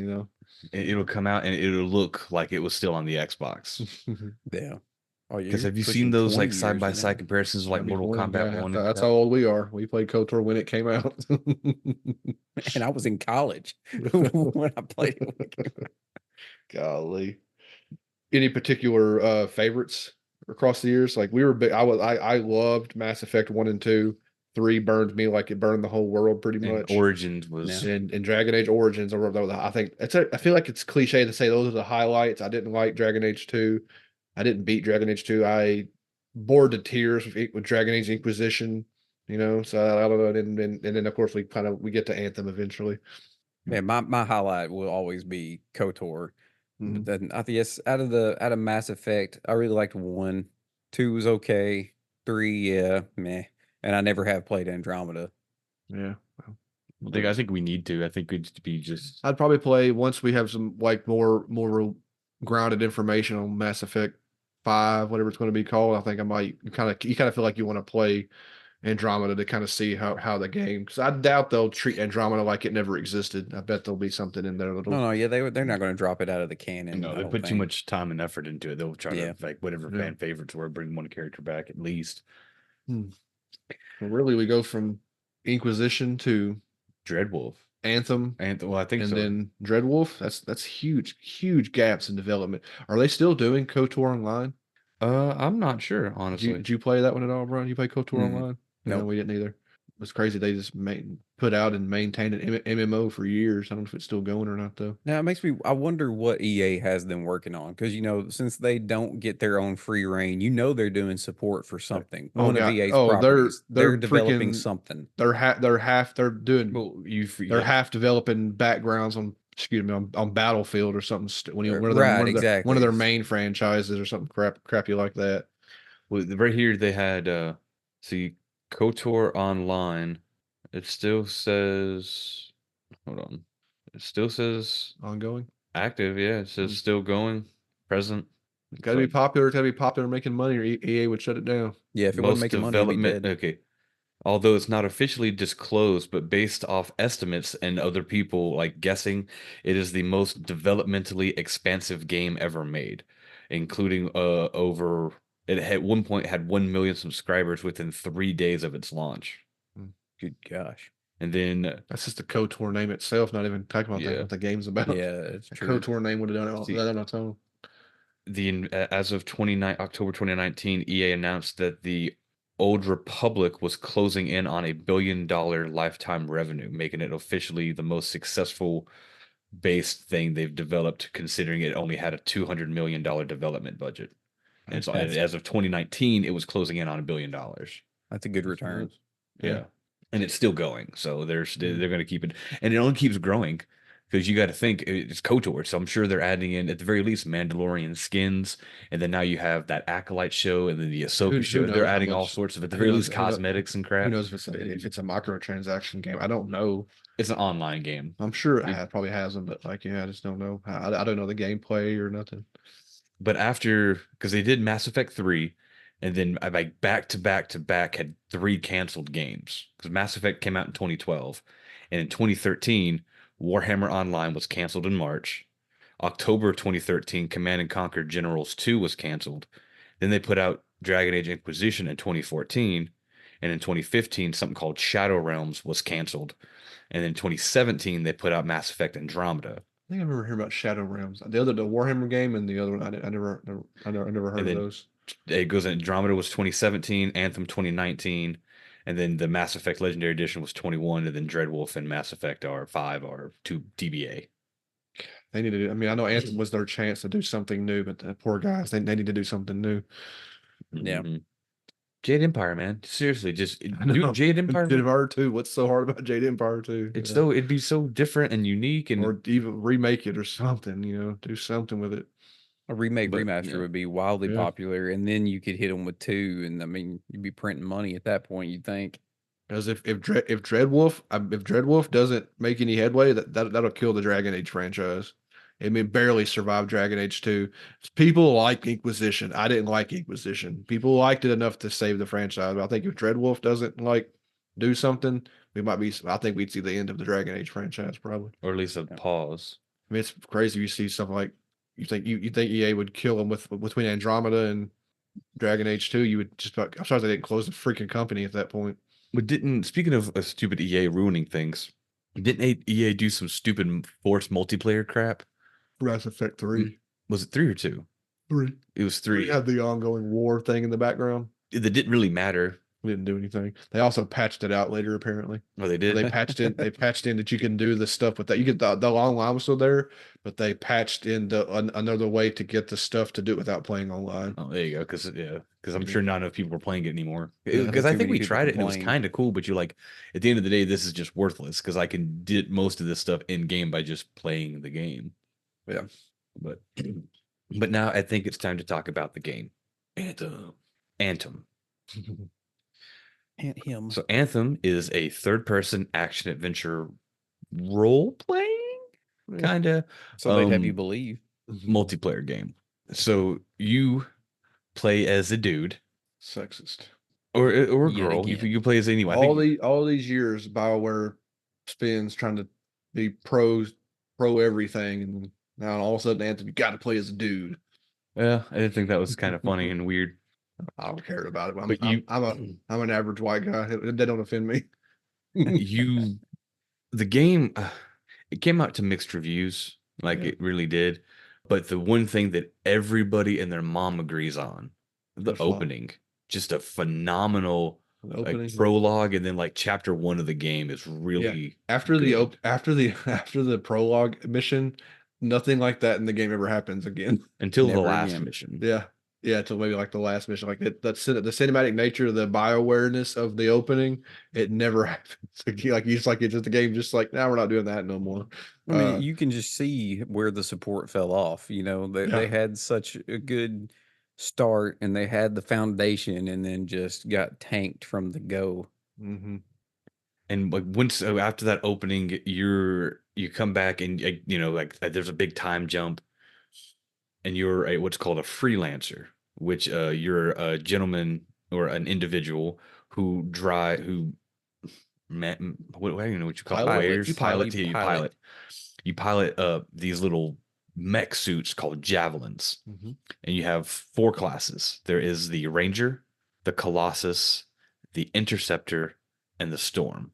It'll come out and it'll look like it was still on the Xbox. Yeah. Oh, yeah. Because You're have you pushing seen those 20 like side years by in side there. comparisons of like Mortal 2020, Kombat yeah, 1 and that's crap? how old we are. We played KOTOR when it came out. And I was in college when I played it. Golly. Any particular favorites across the years? Like we were big. I loved Mass Effect 1 and 2. 3 burned me like it burned the whole world pretty And much. Origins was Yeah. And Dragon Age Origins, I think I feel like it's cliche to say those are the highlights. I didn't like Dragon Age 2. I didn't beat Dragon Age 2. I bored to tears with Dragon Age Inquisition, so I don't know. And then of course we get to Anthem eventually. Man, my highlight will always be KOTOR. Mhm. But then I guess out of Mass Effect, I really liked 1. 2 was okay. 3, yeah, meh. And I never have played Andromeda. Yeah. I think we need to. I think we'd be just I'd probably play once we have some like more grounded information on Mass Effect 5, whatever it's going to be called. I think I might you kind of feel like you want to play Andromeda to kind of see how the game, because I doubt they'll treat Andromeda like it never existed. I bet there'll be something in there No, yeah, they're not going to drop it out of the canon. no, I they don't put too think. much time and effort into it. They'll try Yeah. to like whatever Yeah. fan favorites were, bring one character back at least. Well, really, we go from Inquisition to Dreadwolf. Anthem, And well, I think and so. then Dreadwolf. That's huge gaps in development. Are they still doing KOTOR online? I'm not sure, Did honestly. you play that one at all, Brian? Did you play KOTOR Mm-mm. online? No, Nope. we didn't either. It was crazy. They just put out and maintained an MMO for years. I don't know if it's still going or not, though. Now it makes me. I wonder what EA has them working on, because since they don't get their own free reign, they're doing support for something. Oh, One of God. EA's Oh, properties. they're They're developing freaking- something. They're doing Well, they're half developing backgrounds on Battlefield or something when you one of Right, one of exactly. their main franchises or something crappy like that. Well, right here they had see KOTOR Online. It still says hold on. It still says Ongoing. active, yeah. It says still going, present. It's got to be popular. It's got to be popular and making money, or EA would shut it down. Yeah, if it wasn't Most making money, it'd be development dead. okay. Although it's not officially disclosed, but based off estimates and other people like guessing, it is the most developmentally expansive game ever made, including over it at one point had 1 million subscribers within 3 days of its launch. Good gosh. And then That's just the KOTOR name itself. Not even talking about Yeah. what the game's about. Yeah, it's The true. KOTOR name would have done it See- on its own. as of October 2019, EA announced that the Old Republic was closing in on $1 billion lifetime revenue, making it officially the most successful based thing they've developed, considering it only had a $200 million development budget. And so That's- as of 2019, it was closing in on $1 billion. That's a good return. Yeah. And it's still going. So they're going to keep it. And it only keeps growing because you got to think it's KOTOR. So I'm sure they're adding in, at the very least, Mandalorian skins. And then now you have that Acolyte show and then the Ahsoka Who show. knows They're how adding all much- sorts of, at the who very knows- least, who knows- cosmetics and crap. Who knows if it's a microtransaction game? I don't know. It's an online game. I'm sure it probably has them, but I just don't know. I don't know the gameplay or nothing. But after, because they did Mass Effect 3, and then like back to back to back had 3 canceled games. Because Mass Effect came out in 2012. And in 2013, Warhammer Online was canceled in March. October of 2013, Command and Conquer Generals 2 was canceled. Then they put out Dragon Age Inquisition in 2014. And in 2015, something called Shadow Realms was canceled. And in 2017, they put out Mass Effect Andromeda. I think I remember hearing about Shadow Realms. The Warhammer game, and the other one I never heard of then- those. It goes in Andromeda was 2017, Anthem 2019, and then the Mass Effect Legendary Edition was 21, and then Dreadwolf and Mass Effect R5 are 2 DBA. They need to do. I mean, I know Anthem was their chance to do something new, but the poor guys, they need to do something new. Yeah. Mhm. Jade Empire, man. Seriously, just I know. do Jade Empire. Jade Empire 2. What's so hard about Jade Empire 2? It's Yeah. so it'd be so different and unique, and Or even remake it or something. Do something with it. A remake But, remaster yeah. would be wildly Yeah. popular, and then you could hit them with 2, and I mean, you'd be printing money at that point. You'd think. Because if Dreadwolf doesn't make any headway, that'll kill the Dragon Age franchise. It may barely survive Dragon Age 2. People like Inquisition. I didn't like Inquisition. People liked it enough to save the franchise. But I think if Dreadwolf doesn't do something, I think we'd see the end of the Dragon Age franchise probably. or at least a pause. I mean, it's crazy. You see something like you think EA would kill them with between Andromeda and Dragon Age 2. You would just. I'm sorry they didn't close the freaking company at that point. But didn't speaking of stupid EA ruining things, didn't EA do some stupid forced multiplayer crap? Mass Effect 3. Was it 3 or 2? 3. It was We 3. had the ongoing war thing in the background. That didn't really matter. We didn't do anything. They also patched it out later, apparently. Oh, they They did. patched in. They patched in that you can do the stuff with that. You get the long line was still there, but they patched in another way to get the stuff to do it without playing online. Oh, there you go. Because I'm Yeah. sure not enough people were playing it anymore. Yeah, Because I too think many we people tried it and it was complained. kind of cool. But you're like, at the end of the day, this is just worthless because I can did most of this stuff in game by just playing the game. Yeah. But but now I think it's time to talk about the game. Anthem. And him. So Anthem is a third-person action adventure role playing kind of So they'd have you believe. multiplayer game. So you play as a dude Sexist. or a Yet girl. again. You play as anyone. I All think all these years, BioWare spends trying to be pro everything, and now all of a sudden, Anthem, you got to play as a dude. yeah, I did think that was kind of funny and weird. I don't care about it. But you- I'm an average white guy. They don't offend me. The game it came out to mixed reviews, like Yeah. it really did. But the one thing that everybody and their mom agrees on, the Which one? opening, just a phenomenal The like opening prologue, and then like chapter 1 of the game is really after good. after the prologue mission, nothing like that in the game ever happens again. until the Never last again. mission. Yeah, until maybe like the last mission, like the cinematic nature, the BioWareness of the opening, it never happens. Like you just like it's just the game, just like now we're not doing that no more. I mean, you can just see where the support fell off. You know, they Yeah. had such a good start and they had the foundation and then just got tanked from the go. Mm-hmm. And like once after that opening, you come back and like there's a big time jump, and you're what's called a freelancer, which you're a gentleman or an individual who what I don't even know what you call it. Pilot. Wares, You pilot. yeah, you pilot these little mech suits called javelins, Mm-hmm. and you have 4 classes. There is the ranger, the colossus, the interceptor, and the storm.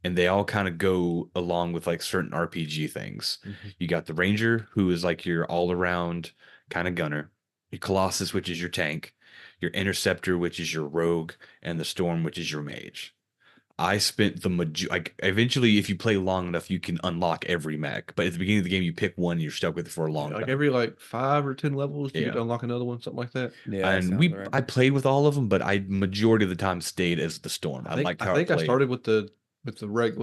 And they all kind of go along with like certain RPG things. Mhm. You got the ranger, who is like your all around kind of gunner, your colossus, which is your tank, your interceptor, which is your rogue, and the storm, which is your mage. I spent like eventually, if you play long enough, you can unlock every mech. But at the beginning of the game, you pick one, and you're stuck with it for a long Like time. every like 5 or 10 levels, you Yeah. could unlock another one, something like that. Yeah, that And sounds right. I played with all of them, but I majority of the time stayed as the storm. I liked how I think it I played. started with the regular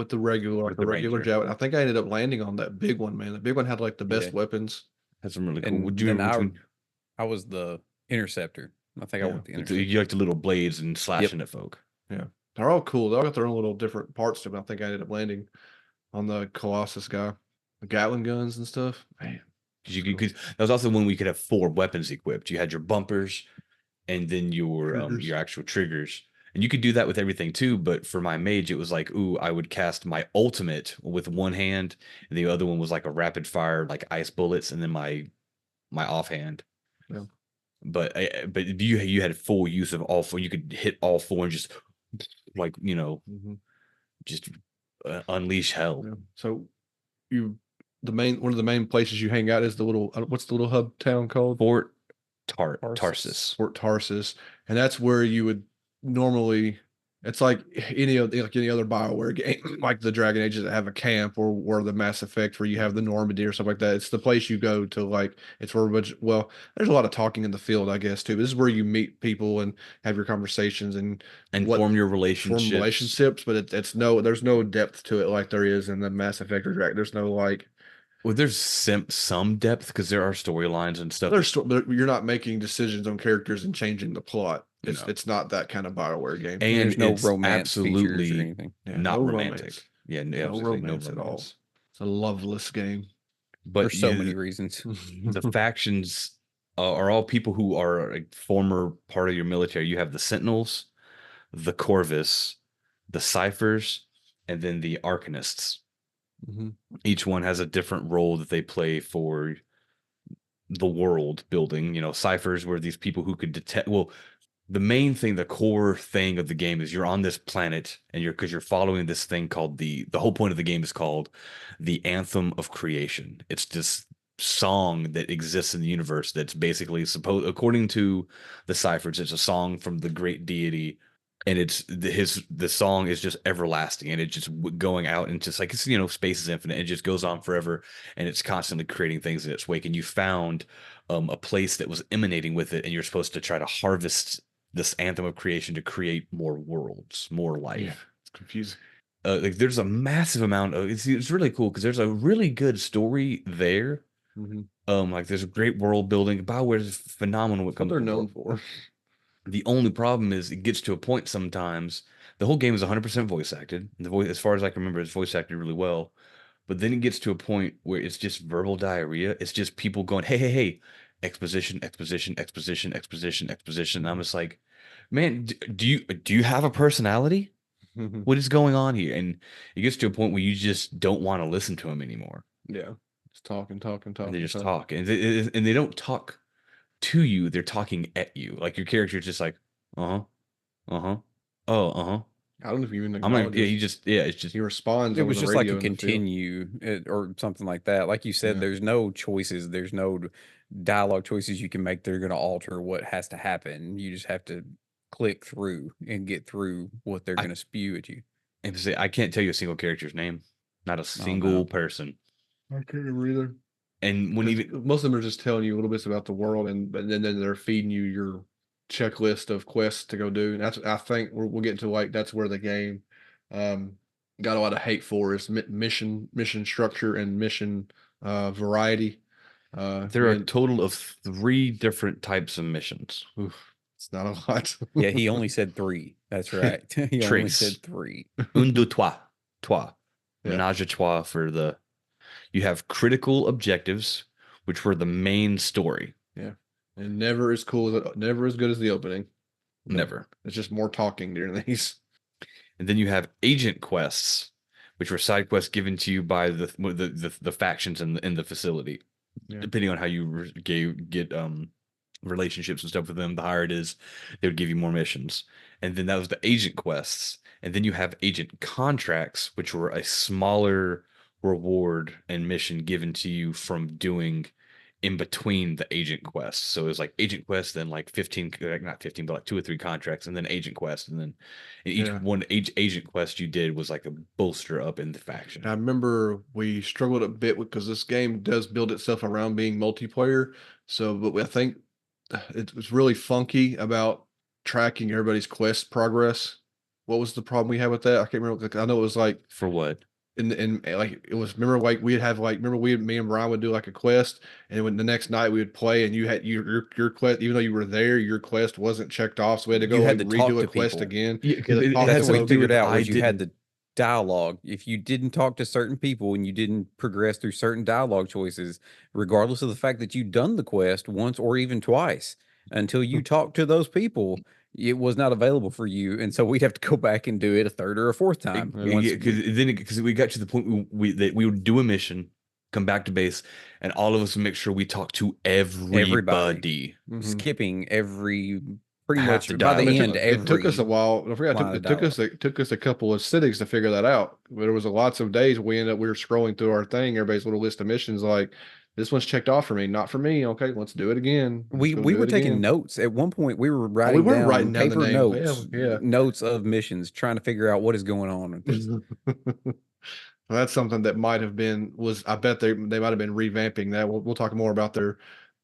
With the regular ranger. javelin. I think I ended up landing on that big one, man. The big one had like the best Yeah. weapons. Had some really cool. And Would you then which one? I was the interceptor. I think I Yeah. went the interceptor. You like the little blades and slashing at folk. They're all cool. They all got their own little different parts to them. I think I ended up landing on the Colossus guy, the Gatling guns and stuff. Man, Because that was also when we could have 4 weapons equipped. You had your bumpers, and then Triggers. your actual triggers, and you could do that with everything too. But for my mage, it was like, ooh, I would cast my ultimate with one hand, and the other one was like a rapid fire, like ice bullets, and then my offhand. Yeah. But you had full use of all 4. You could hit all 4 and just like Mhm. just unleash hell. Yeah. So one of the main places you hang out is the little what's the little hub town called? Fort Tarsus. Tarsus. Fort Tarsus, and that's where you would normally. It's like any other BioWare game, like the Dragon Ages that have a camp, or the Mass Effect where you have the Normandy or something like that. It's the place you go to, like it's where there's a lot of talking in the field, I guess, too. This is where you meet people and have your conversations and Form your relationships. but there's no depth to it like there is in the Mass Effect or Dragon. There's no like. Well, there's some depth because there are storylines and stuff. You're not making decisions on characters and changing the plot. No. It's not that kind of BioWare game. And There's no it's romance features or absolutely anything. Yeah, not no romantic. romance. Yeah, No absolutely romance at all. It's a loveless game. But For so many reasons. the factions are all people who are a former part of your military. You have the Sentinels, the Corvus, the Ciphers, and then the Arcanists. Mm-hmm. Each one has a different role that they play for the world building. You know, ciphers were these people who could detect. Well, the main thing, the core thing of the game is you're on this planet and because you're following this thing called the whole point of the game is called the Anthem of Creation. It's this song that exists in the universe that's basically supposed, according to the ciphers, it's a song from the great deity, and it's the song is just everlasting, and it just going out and just like it's space is infinite. It just goes on forever, and it's constantly creating things in its wake. And you found a place that was emanating with it, and you're supposed to try to harvest this anthem of creation to create more worlds, more life. Yeah, it's confusing. Like there's a massive amount of it's really cool because there's a really good story there. Mm-hmm. Like there's a great world building. BioWare is phenomenal when it What comes they're to known for. The only problem is it gets to a point sometimes. The whole game is 100% voice acted. The voice, as far as I can remember, it's voice acted really well. But then it gets to a point where it's just verbal diarrhea. It's just people going, hey, hey, hey, exposition, exposition, exposition, exposition, exposition. And I'm just like, man, do you have a personality? Mm-hmm. What is going on here? And it gets to a point where you just don't want to listen to them anymore. Yeah, just talking, And they just talk, and they don't talk to you. They're talking at you. Like your character is just like, uh huh, uh huh, oh, uh huh. I don't know if you even I'm like, acknowledge yeah, it. it's just He responds It over was the just like radio a in the field. continue or something like that. Like you said, Yeah. there's no choices. There's no dialogue choices you can make that are going to alter what has to happen. You just have to click through and get through what they're I, going to spew at you. and say I can't tell you a single character's name, not a single no. person. I can't remember either. And when Because even most of them are just telling you little bits about the world, and then they're feeding you your checklist of quests to go do. And that's I think we'll get into like that's where the game um, got a lot of hate for is mission structure and mission variety. there are a total of 3 different types of missions. Oof, it's not a lot. Yeah, he only said 3. That's right. He only Trace. said 3. Un, deux, trois. Yeah. Menage a trois for the. You have critical objectives, which were the main story. Yeah, and never as cool as never as good as the opening. But Never. It's just more talking during these. And then you have agent quests, which were side quests given to you by the factions in the facility. Yeah. Depending on how you get relationships and stuff with them, the higher it is, they would give you more missions. And then that was the agent quests. And then you have agent contracts, which were a smaller reward and mission given to you from doing in between the agent quests. So it was like agent quests, then like 15, not 15, but like 2 or 3 contracts, and then agent quests. And then each one agent quest you did was like a bolster up in the faction. I remember we struggled a bit because this game does build itself around being multiplayer. So, but I think it was really funky about tracking everybody's quest progress. What was the problem we had with that? I can't remember. I know it was like For what? and like it was remember like we'd have like remember me and Brian would do like a quest, and when the next night we would play and you had your quest, even though you were there, your quest wasn't checked off, so we had to go You had like, to talk redo a to quest people. again. Yeah, That's what we figured out I was you had didn't- the dialogue. If you didn't talk to certain people and you didn't progress through certain dialogue choices, regardless of the fact that you'd done the quest once or even twice, until you talked to those people, it was not available for you. And so we'd have to go back and do it a third or a fourth time. Because we got to the point that we would do a mission, come back to base, and all of us would make sure we talk to everybody. Mhm. skipping every pretty Half much the by the dialogue. end. It took us a every- while. Don't forget, line of it took us a couple of sittings to figure that out. There was lots of days we were scrolling through our thing, everybody's little list of missions, like this one's checked off for me, not for me. Okay, let's do it again. We were taking notes at one point. We were writing down the paper names. notes, Yeah. notes of missions, trying to figure out what is going on. Well, that's something that might have been I bet they might have been revamping that. We'll talk more about their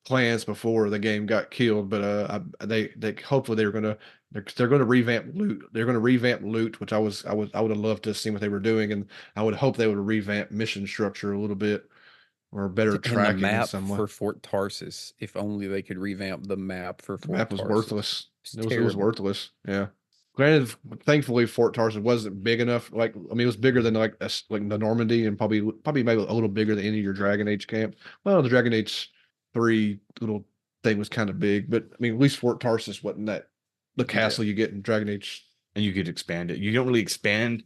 plans before the game got killed, but they hopefully they're going to revamp loot. They're going to revamp loot, which I would have loved to see what they were doing, and I would hope they would revamp mission structure a little bit or better And the tracking in map some way. for Fort Tarsus. If only they could revamp the map for The Fort map was Tarsus. worthless. It's It was terrible. worthless. Yeah. Granted, thankfully Fort Tarsus wasn't big enough. Like I mean, it was bigger than like the Normandy, and probably maybe a little bigger than any of your Dragon Age camp. Well, the Dragon Age 3 little thing was kind of big, but I mean, at least Fort Tarsus wasn't that the castle you get in Dragon Age. And you could expand it. You don't really expand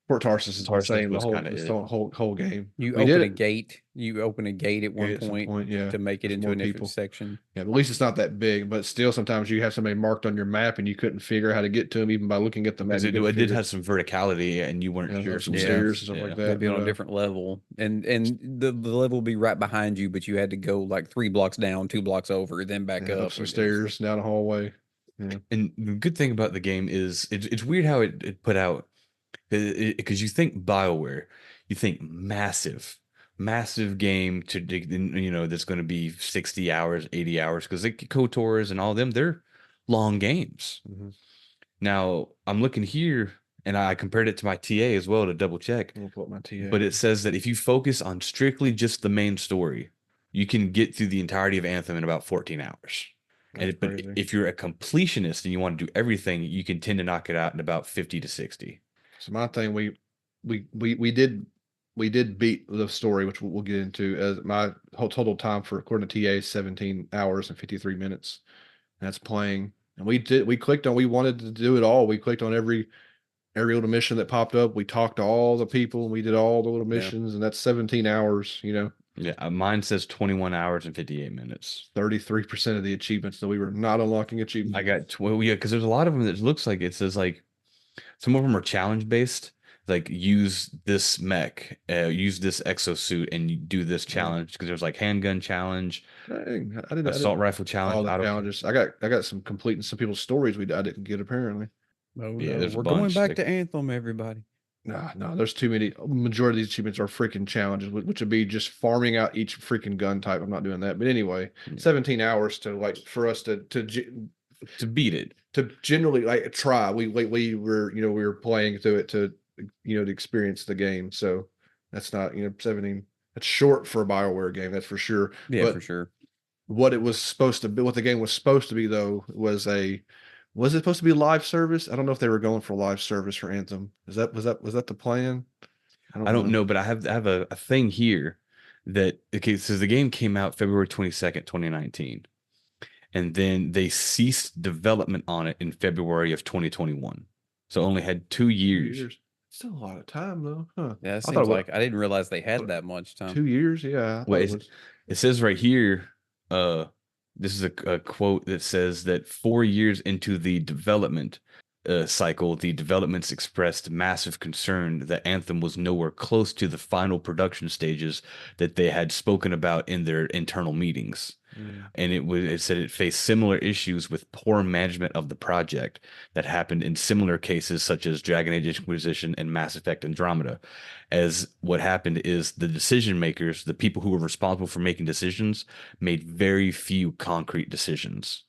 Fort Tarsus is Tarsus insane. The was whole kinda this it. whole game. You We did open a it. gate. You open a gate at one At some point point, yeah. to make it There's into more a different people. section. Yeah, but at least it's not that big. But still, sometimes you have somebody marked on your map and you couldn't figure out how to get to them even by looking at the map. Because it did have some verticality, and you weren't sure. Some Yeah. stairs and stuff like that. They'd be on but, a different level, and the level would be right behind you, but you had to go like 3 blocks down, 2 blocks over, then back yeah, up some and stairs down a hallway. Yeah. And the good thing about the game is it's weird how it put out, because you think BioWare, you think massive game to dig, that's going to be 60 hours, 80 hours, because the KOTORs and all them, they're long games. Mhm. Now I'm looking here, and I compared it to my TA as well to double check. I'm gonna pull up my TA. But it says that if you focus on strictly just the main story, you can get through the entirety of Anthem in about 14 hours. But crazy. if you're a completionist and you want to do everything, you can tend to knock it out in about 50 to 60. So my thing, we did beat the story, which we'll get into. As my whole total time for according to TA is 17 hours and 53 minutes. That's playing, and we clicked on. We wanted to do it all. We clicked on every little mission that popped up. We talked to all the people, and we did all the little missions, and that's 17 hours. Yeah, mine says 21 hours and 58 minutes. 33% of the achievements that we were not unlocking achievements. I got 12, yeah, because there's a lot of them that looks like it says like some of them are challenge based, like use this mech, use this exosuit, and you do this challenge. Because there's like handgun challenge, Dang, I didn't assault rifle challenge, all the auto- challenges. I got some completing some people's stories I didn't get apparently. Oh, Yeah, no, there's a we're going bunch back that- to Anthem, everybody. No, there's too many. Majority of these achievements are freaking challenges, which would be just farming out each freaking gun type. I'm not doing that. But anyway, Yeah. 17 hours to like for us to beat it. To generally like try. We were playing through it to to experience the game. So that's not 17. That's short for a BioWare game. That's for sure. Yeah, But for sure. what it was supposed to be, what the game was supposed to be though, was it supposed to be live service? I don't know if they were going for live service for Anthem. Was that the plan? I don't know, but I have a thing here that so the game came out February 22nd, 2019. And then they ceased development on it in February of 2021. So only had 2 years. Still a lot of time though, huh? Yeah, it I seems thought like I didn't realize they had that much time. 2 years, yeah. Well, it says right here, this is a quote that says that 4 years into the development cycle, the developments expressed massive concern that Anthem was nowhere close to the final production stages that they had spoken about in their internal meetings. And it said it faced similar issues with poor management of the project that happened in similar cases such as Dragon Age Inquisition and Mass Effect Andromeda. As what happened is the decision makers, the people who were responsible for making decisions, made very few concrete decisions.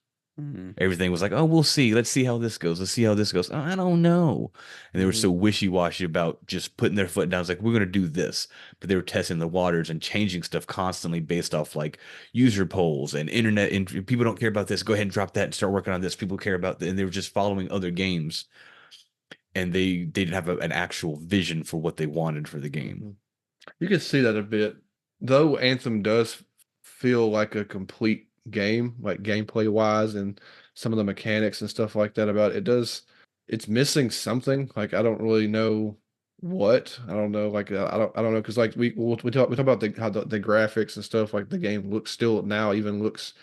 Everything was like, oh, we'll see. Let's see how this goes. Let's see how this goes. Oh, I don't know. And they were so wishy-washy about just putting their foot down. It's like, we're going to do this. But they were testing the waters and changing stuff constantly based off like user polls and internet. And people don't care about this. Go ahead and drop that and start working on this. People care about that. And they were just following other games. And they didn't have an actual vision for what they wanted for the game. You can see that a bit. Though Anthem does feel like a complete game, like gameplay wise, and some of the mechanics and stuff like that about it it's missing something. Like I don't really know what. I don't know. Like I don't know, because like we talk about how the graphics and stuff, like the game looks still now even looks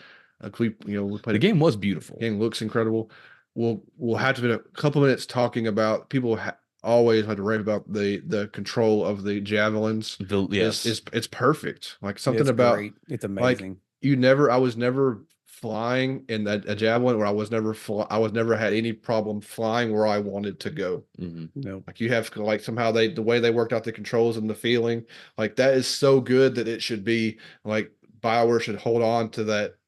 we played The game was beautiful. Game looks incredible. We'll have to spend a couple minutes talking about people always had to rave about the control of the javelins. Yes, it's perfect. Like something It's about great. It's amazing. Like I was never flying in a javelin where I was never had any problem flying where I wanted to go. No, Like you have to, like somehow the way they worked out the controls and the feeling, like that is so good that it should be like BioWare should hold on to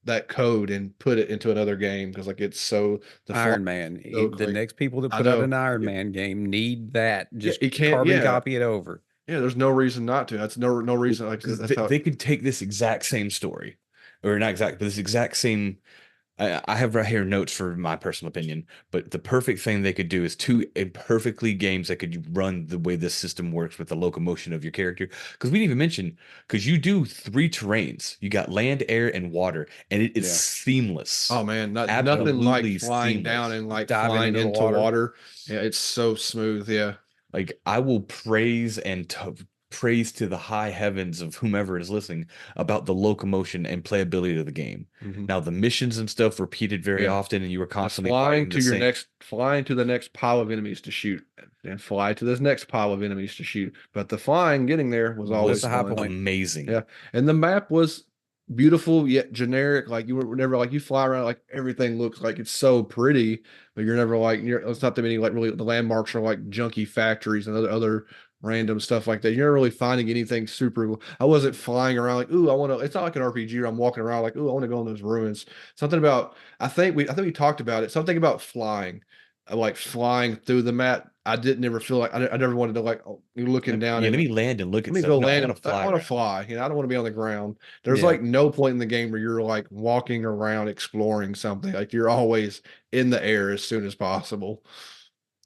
that code and put it into another game, because like it's so Iron Man. so The great. next people that I put out know. an Iron Man game need that. Just it can't- carbon yeah. copy it over. Yeah, there's no reason not to. That's no reason. Like that's how they could take this exact same story, or not exact, but this exact same. I have right here notes for my personal opinion, but the perfect thing they could do is two perfectly games that could run the way this system works with the locomotion of your character. Because we didn't even mention, because you do 3 terrains. You got land, air, and water, and it is seamless. Oh man, nothing Absolutely like flying seamless. down and like Diving flying into the into water. water. Yeah, it's so smooth. Yeah. Like I will praise praise to the high heavens of whomever is listening about the locomotion and playability of the game. Now the missions and stuff repeated very Yeah. often, and you were constantly Flying fighting to the your same. flying to the next pile of enemies to shoot, and fly to this next pile of enemies to shoot. But the flying, getting there was always the high fun. point. Amazing. Yeah, and the map was beautiful yet generic. Like you were never like you fly around like everything looks like it's so pretty, but you're never like it's not that many like really the landmarks are like junky factories and other random stuff like that. You're not really finding anything super. I wasn't flying around like, ooh, I want to. It's not like an RPG where I'm walking around like, ooh, I want to go in those ruins. Something about I think we talked about it. Something about flying, like flying through the map. I didn't ever feel like I never wanted to like you're looking down Yeah, and let me land and look let at me stuff. go No, I land. want to fly I want to around. fly. I don't want to be on the ground. There's Yeah. like no point in the game where you're like walking around exploring something. Like you're always in the air as soon as possible.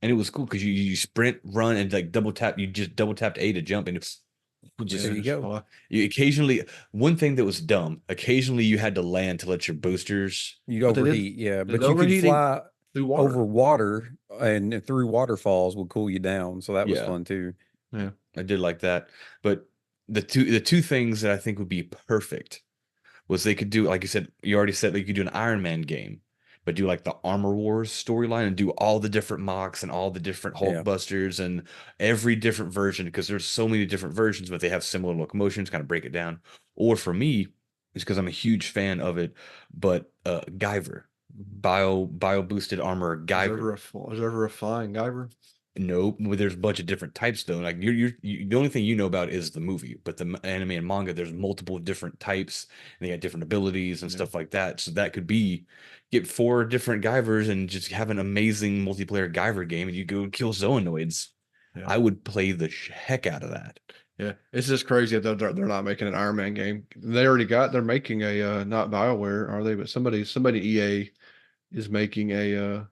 And it was cool because you sprint, run, and like double tap. You just double tapped A to jump, and it's just There you go. You occasionally, one thing that was dumb, occasionally you had to land to let your boosters. You'd But they did- overheat, yeah. the But you could overheating fly through water. over water and through waterfalls would cool you down. So that was Yeah. fun too. Yeah. I did like that. But the two things that I think would be perfect was they could do, like you said, you already said they could do an Iron Man game, but do like the Armor Wars storyline and do all the different mocks and all the different Yeah. Hulkbusters and every different version, because there's so many different versions, but they have similar locomotions, kind of break it down. Or for me, it's because I'm a huge fan of it, but Guyver, bio boosted armor Guyver. Is there ever a flying Guyver? Nope, well, there's a bunch of different types though. Like the only thing you know about is the movie, but the anime and manga, there's multiple different types, and they got different abilities and Yeah. stuff like that. So that could be get 4 different Guyvers and just have an amazing multiplayer Guyver game, and you go kill Zoanoids. Yeah. I would play the heck out of that. Yeah, it's just crazy that they're not making an Iron Man game. They're making a not BioWare, are they? But somebody EA is making a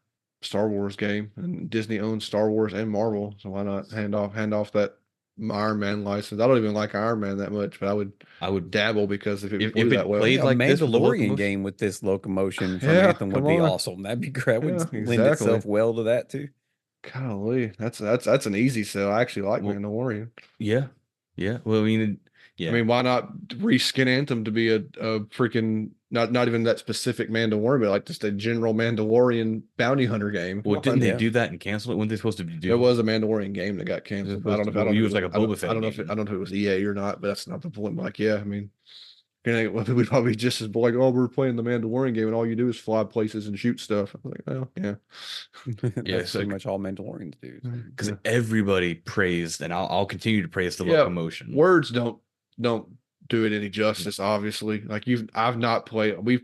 Star Wars game, and Disney owns Star Wars and Marvel, so why not hand off that Iron Man license? I don't even like Iron Man that much, but I would dabble because if it If flew it that well, played A like this with the Mandalorian locomotion. game with this locomotion from Yeah, Anthem would come be on. awesome. That'd be great. Would Yeah, lend exactly. itself well to that too. golly, that's an easy sell. I actually like Well, Mandalorian. Yeah, yeah. Well, I mean, yeah. I mean, why not reskin Anthem to be a freaking not even that specific Mandalorian, but like just a general Mandalorian bounty hunter game? Well, Come didn't on. they Yeah. do that and cancel it? Weren't they supposed to do? There was a Mandalorian game that got canceled. I don't know if Well, it was like a Boba Fett I don't know game. I don't know if it was EA or not, but that's not the point. Like, yeah, I mean, we'd probably just as like, oh, we're playing the Mandalorian game, and all you do is fly places and shoot stuff. I'm like, oh, yeah, That's so- pretty much all Mandalorians do. because Yeah. everybody praised, and I'll continue to praise the Yeah, locomotion. Words don't do it any justice, obviously. Like we've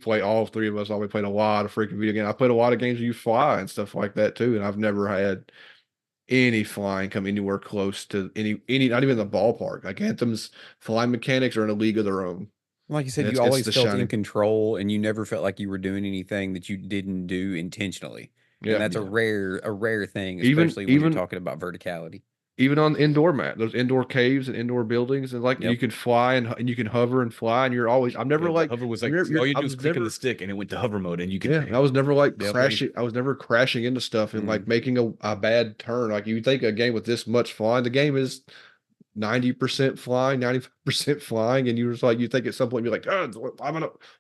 played all 3 of us, we played a lot of freaking video games. I played a lot of games where you fly and stuff like that too, and I've never had any flying come anywhere close to any not even the ballpark. Like Anthem's flying mechanics are in a league of their own. Like you said, It's you always the felt shining. in control and you never felt like you were doing anything that you didn't do intentionally. Yeah. And that's Yeah. a rare thing, Even- especially when even- you're talking about verticality. Even on indoor map, those indoor caves and indoor buildings, and like Yep. you can fly and you can hover and fly, and you're always. I'm never Yeah, the like hover was like you're- all you I do is was click on never- the stick, and it went to hover mode, and you could. Yeah, I was never like Yep. crashing. I was never crashing into stuff and like making a bad turn. Like you think a game with this much flying, the game is 90% flying, 95% flying, and you was like, you think at some point you're like, oh,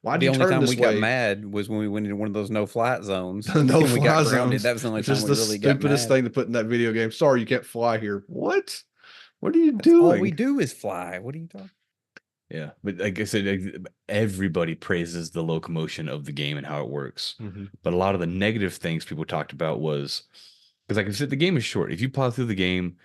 why did The you only turn time this we way? got mad was when we went into one of those no flight zones. No and we fly got zones. grounded. That was the only It's time just we the really got stupidest mad. thing to put in that video game. Sorry, you can't fly here. What are you That's all doing? we do is fly. What are you talking? Yeah, but like I said, everybody praises the locomotion of the game and how it works. Mhm. But a lot of the negative things people talked about was because, like I said, the game is short. If you plow through the game,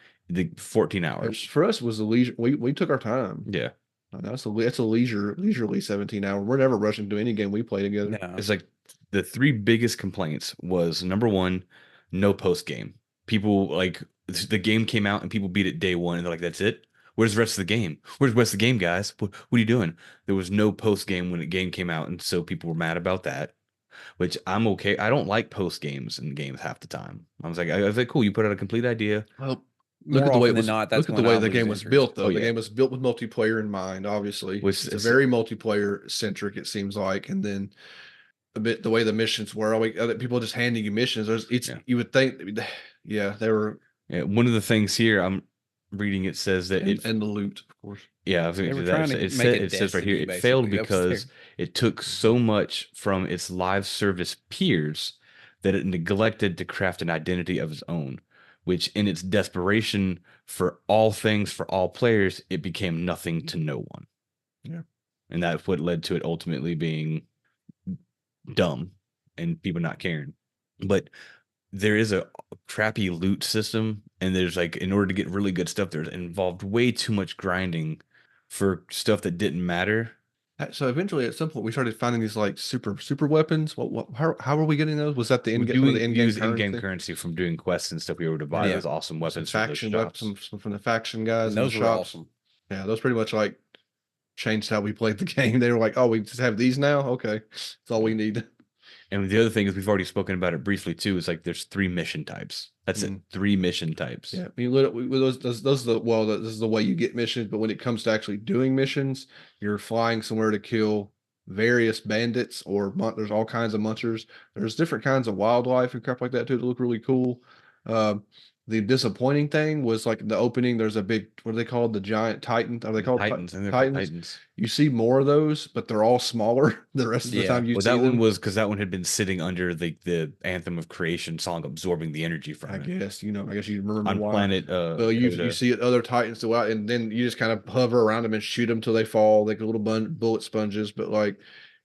14 hours. For us, was the leisure. We took our time. Yeah, That's a leisurely 17 hour. We're never rushing to any game we play together. No. it's like the 3 biggest complaints was number 1, no post game. People like the game came out and people beat it day 1 and they're like, that's it. Where's the rest of the game? Where's the rest of the game, guys? What are you doing? There was no post game when the game came out, and so people were mad about that. Which I'm okay. I don't like post games in games half the time. I was like, cool. You put out a complete idea. Well, More look at the way often it was. than not, that's Look at the when way I the lose game was interest. built, though. Oh, The yeah. game was built with multiplayer in mind. Obviously, Which it's is- very multiplayer centric. It seems like, and then a bit the way the missions were. People just handing you missions. Yeah. You would think, yeah, they were. Yeah, one of the things here I'm reading, it says that and the loot, of course. yeah, I was They going to were do that. trying to It make said a it says right here Destiny, it failed basically. That was because it took so much from its live service peers that it neglected to craft an identity of its own, which in its desperation for all things for all players, it became nothing to no one. Yeah. And that's what led to it ultimately being dumb and people not caring. But there is a crappy loot system, and there's like, in order to get really good stuff, there's involved way too much grinding for stuff that didn't matter. So eventually, at some point, we started finding these like super weapons. How were we getting those? Was that the We're in some of the doing in-game use in-game currency? currency from doing quests and stuff. We were able to buy Yeah. those awesome Some weapons from those faction shops. weapons from the faction guys And in the those were shops. awesome. Yeah, those pretty much like changed how we played the game. They were like, "Oh, we just have these now. Okay, that's all we need." And the other thing is, we've already spoken about it briefly too. Is like there's 3 mission types. That's it. 3 mission types. Yeah, I mean, literally, those are the well, this is the way you get missions. But when it comes to actually doing missions, you're flying somewhere to kill various bandits or there's all kinds of munchers. There's different kinds of wildlife and crap like that too that look really cool. Um, the disappointing thing was like in the opening. There's a big, what are they called? The giant titan? Are they called Titans? And they're called Titans? Titans. You see more of those, but they're all smaller the rest of the Yeah. time you Well, see that one them. was because that one had been sitting under the Anthem of Creation song, absorbing the energy from I it guess I guess you remember on why. planet. Well, you Coda. see other Titans go out, and then you just kind of hover around them and shoot them till they fall, like little bullet sponges. But like,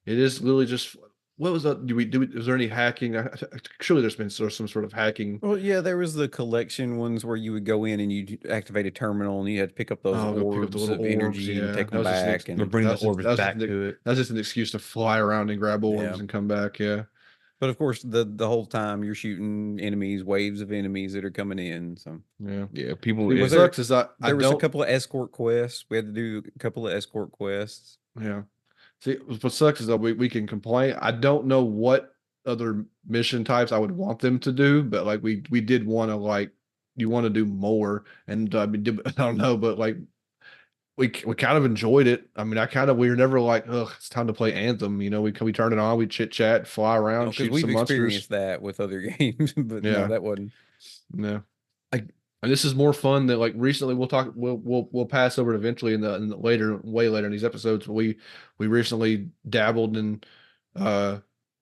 it is literally just what was that? Was there any hacking? Surely there's some sort of hacking. Well, yeah, there was the collection ones where you would go in and you activate a terminal and you had to pick up those Oh, go pick up the orbs little of energy orbs. and Yeah, take that them was just an back. Or And bring the that's just- orbs that's back just an- to it. That's just an excuse to fly around and grab orbs Yeah. and come back. Yeah, but of course, the whole time you're shooting enemies, waves of enemies that are coming in. So yeah. Yeah, people. See, what it's- sucks is I there was a don't. couple of escort quests. We had to do a couple of escort quests. Yeah. See, what sucks is that we can complain. I don't know what other mission types I would want them to do, but like we did want to like you want to do more, and I mean I don't know, but like we kind of enjoyed it. I mean, we were never like, ugh, it's time to play Anthem. We turn it on, we chit chat, fly around, Because shoot we've some monsters. experienced that with other games, but Yeah. no, that wasn't. Yeah. And this is more fun than like recently. We'll pass over it eventually in the way later in these episodes. But we recently dabbled in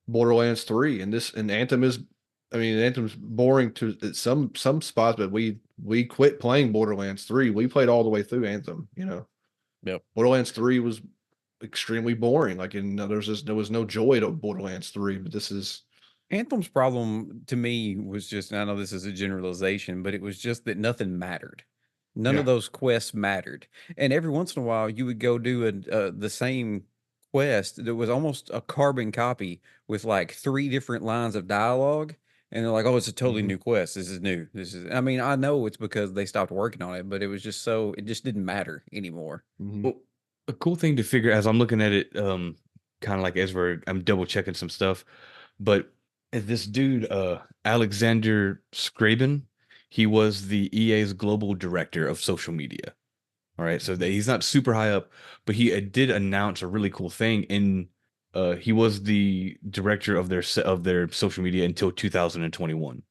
Borderlands 3, and Anthem is, I mean, Anthem's boring to some spots, but we quit playing Borderlands 3. We played all the way through Anthem. Yep. Borderlands 3 was extremely boring. Like, there was no joy to Borderlands 3, but this is. Anthem's problem to me was just, and I know this is a generalization, but it was just that nothing mattered. None Yeah. of those quests mattered. And every once in a while, you would go do the same quest that was almost a carbon copy with like 3 different lines of dialogue. And they're like, oh, it's a totally Mhm. new quest. This is new. I mean, I know it's because they stopped working on it, but it was just it just didn't matter anymore. Mhm. Well, a cool thing to figure as I'm looking at it, kind of like as I'm double checking some stuff, but this dude, Alexander Skraben, he was the EA's global director of social media. All right, so he's not super high up, but he did announce a really cool thing. He was the director of their social media until 2021.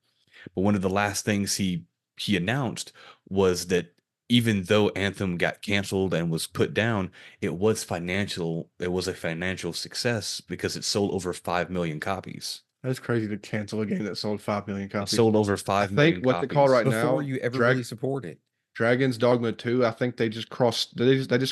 But one of the last things he announced was that even though Anthem got canceled and was put down, it was a financial success because it sold over 5 million copies. That's crazy to cancel a game that sold 5 million It copies. sold over 5 I million think what they call copies. right now Before you ever really support it. Dragon's Dogma 2. I think they just crossed. They just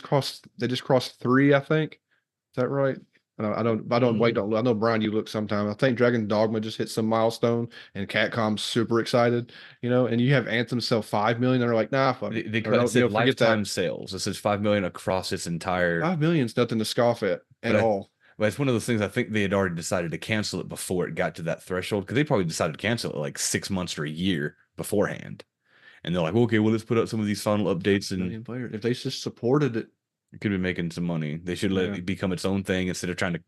crossed 3. I think. Is that right? I don't wait. Don't I know, Brian? You look sometime. I think Dragon Dogma just hit some milestone, and Capcom's super excited. And you have Anthem sell 5 million. They're like, nah, fuck it. They Or no, said forget lifetime that. sales. It says 5 million across its entire. 5 million's nothing to scoff at all. But it's one of those things. I think they had already decided to cancel it before it got to that threshold, because they probably decided to cancel it like 6 months or a year beforehand. And they're like, okay, well, let's put out some of these final updates, and Million players. If they just supported it, could be making some money. They should let it become its own thing instead of trying to.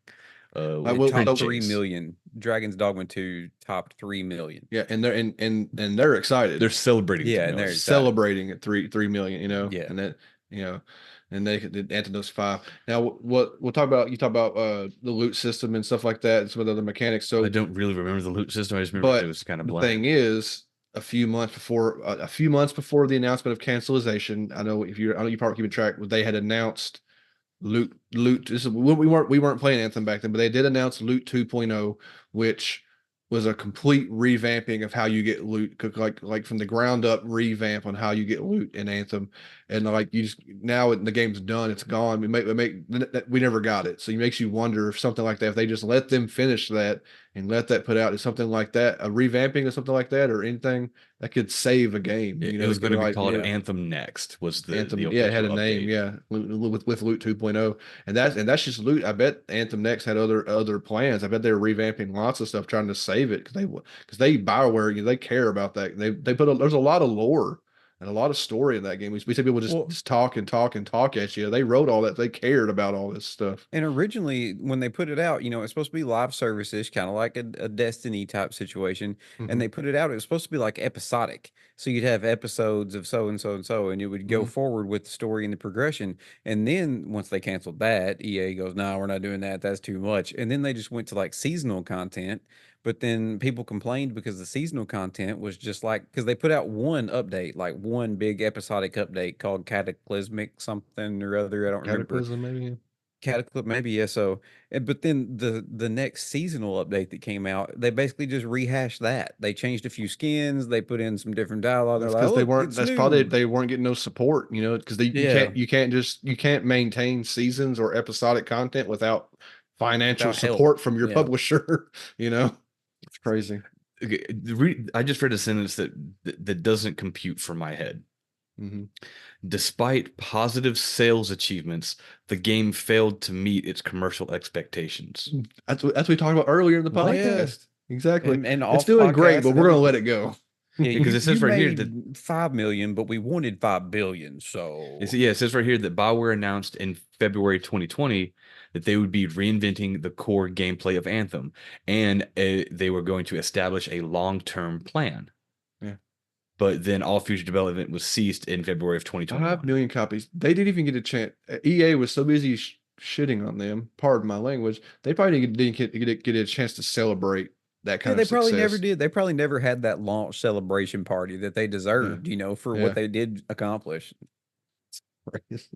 Top 3 million. Dragon's Dogma 2 topped 3 million. yeah, and they're excited. They're celebrating. Yeah, to and be they're honest. celebrating at 3 million. Yeah. And that and they did Anthem's 5. Now, what we'll talk about? You talk about the loot system and stuff like that, and some of the other mechanics. So I don't really remember the loot system. I just remember But it was kind of the bland. thing is, a few months before the announcement of cancellation. I know you probably keeping track. They had announced Loot. We weren't playing Anthem back then, but they did announce Loot 2.0, which was a complete revamping of how you get loot, like from the ground up revamp on how you get loot in Anthem. And like you just now the game's done, it's gone. We never got it, so it makes you wonder if something like that, if they just let them finish that and let that put out, is something like that, a revamping of something like that, or anything that could save a game. It was going to be called Anthem Next. Was the Anthem? The Yeah, it had a update. name. Yeah, with Loot 2.0, and that's just Loot. I bet Anthem Next had other plans. I bet they were revamping lots of stuff trying to save it because they Bioware, they care about that. There's a lot of lore and a lot of story in that game. We see people just talk and talk and talk at you. They wrote all that. They cared about all this stuff. And originally, when they put it out, it's supposed to be live services, kind of like a Destiny type situation. And they put it out, it was supposed to be like episodic. So you'd have episodes of so and so and so, and it would go forward with the story and the progression. And then once they canceled that, EA goes, "No, we're not doing that. That's too much." And then they just went to like seasonal content. But then people complained because the seasonal content was just like, because they put out one update, like one big episodic update called Cataclysmic something or other. I don't remember. Cataclysm, maybe. Cataclysm, maybe, yeah. So, but then the next seasonal update that came out, they basically just rehashed that. They changed a few skins, they put in some different dialogue. They're like, because "Oh, they weren't. it's That's new." probably they weren't getting no support. Because you can't maintain seasons or episodic content without financial Without help. support from your Yeah. publisher. It's crazy. Okay, I just read a sentence that doesn't compute for my head. Despite positive sales achievements, the game failed to meet its commercial expectations. That's what we talked about earlier in the Well, podcast. yeah. Exactly. And It's doing great, off-podcast but and we're going to everything. let it go. Yeah, Because it says you right here made that 5 million, but we wanted 5 billion. So it says right here that BioWare announced in February 2020 that they would be reinventing the core gameplay of Anthem, and they were going to establish a long-term plan. Yeah. But then all future development was ceased in February of 2021. 5 million copies. They didn't even get a chance. EA was so busy shitting on them. Pardon my language. They probably didn't get a chance to celebrate that kind of they probably success. never did. They probably never had that launch celebration party that they deserved, for what they did accomplish. It's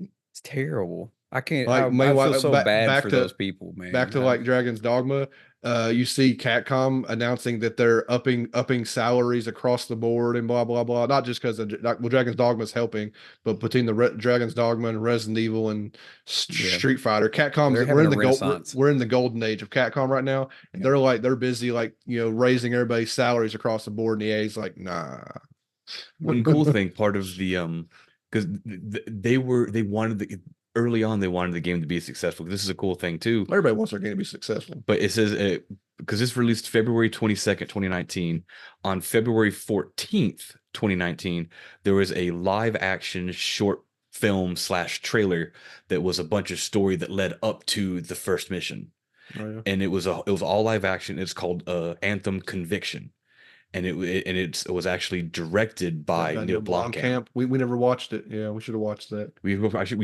terrible. I can't. Like, I feel so bad for those people, man. Back to like Dragon's Dogma, you see Capcom announcing that they're upping salaries across the board and blah blah blah. Not just because Dragon's Dogma is helping, but between the Dragon's Dogma and Resident Evil and Street Fighter, we're in the golden age of Capcom right now, and they're busy raising everybody's salaries across the board. And EA's like, nah. One cool thing, part of the because early on they wanted the game to be successful. This is a cool thing too. Everybody wants their game to be successful. But it says because this released February 22nd, 2019. On February 14th, 2019, there was a live action short film / trailer that was a bunch of story that led up to the first mission. Oh, yeah. And it was all live action. It's called Anthem Conviction. And it was actually directed by Neil Blomkamp. We never watched it. Yeah, we should have watched that. We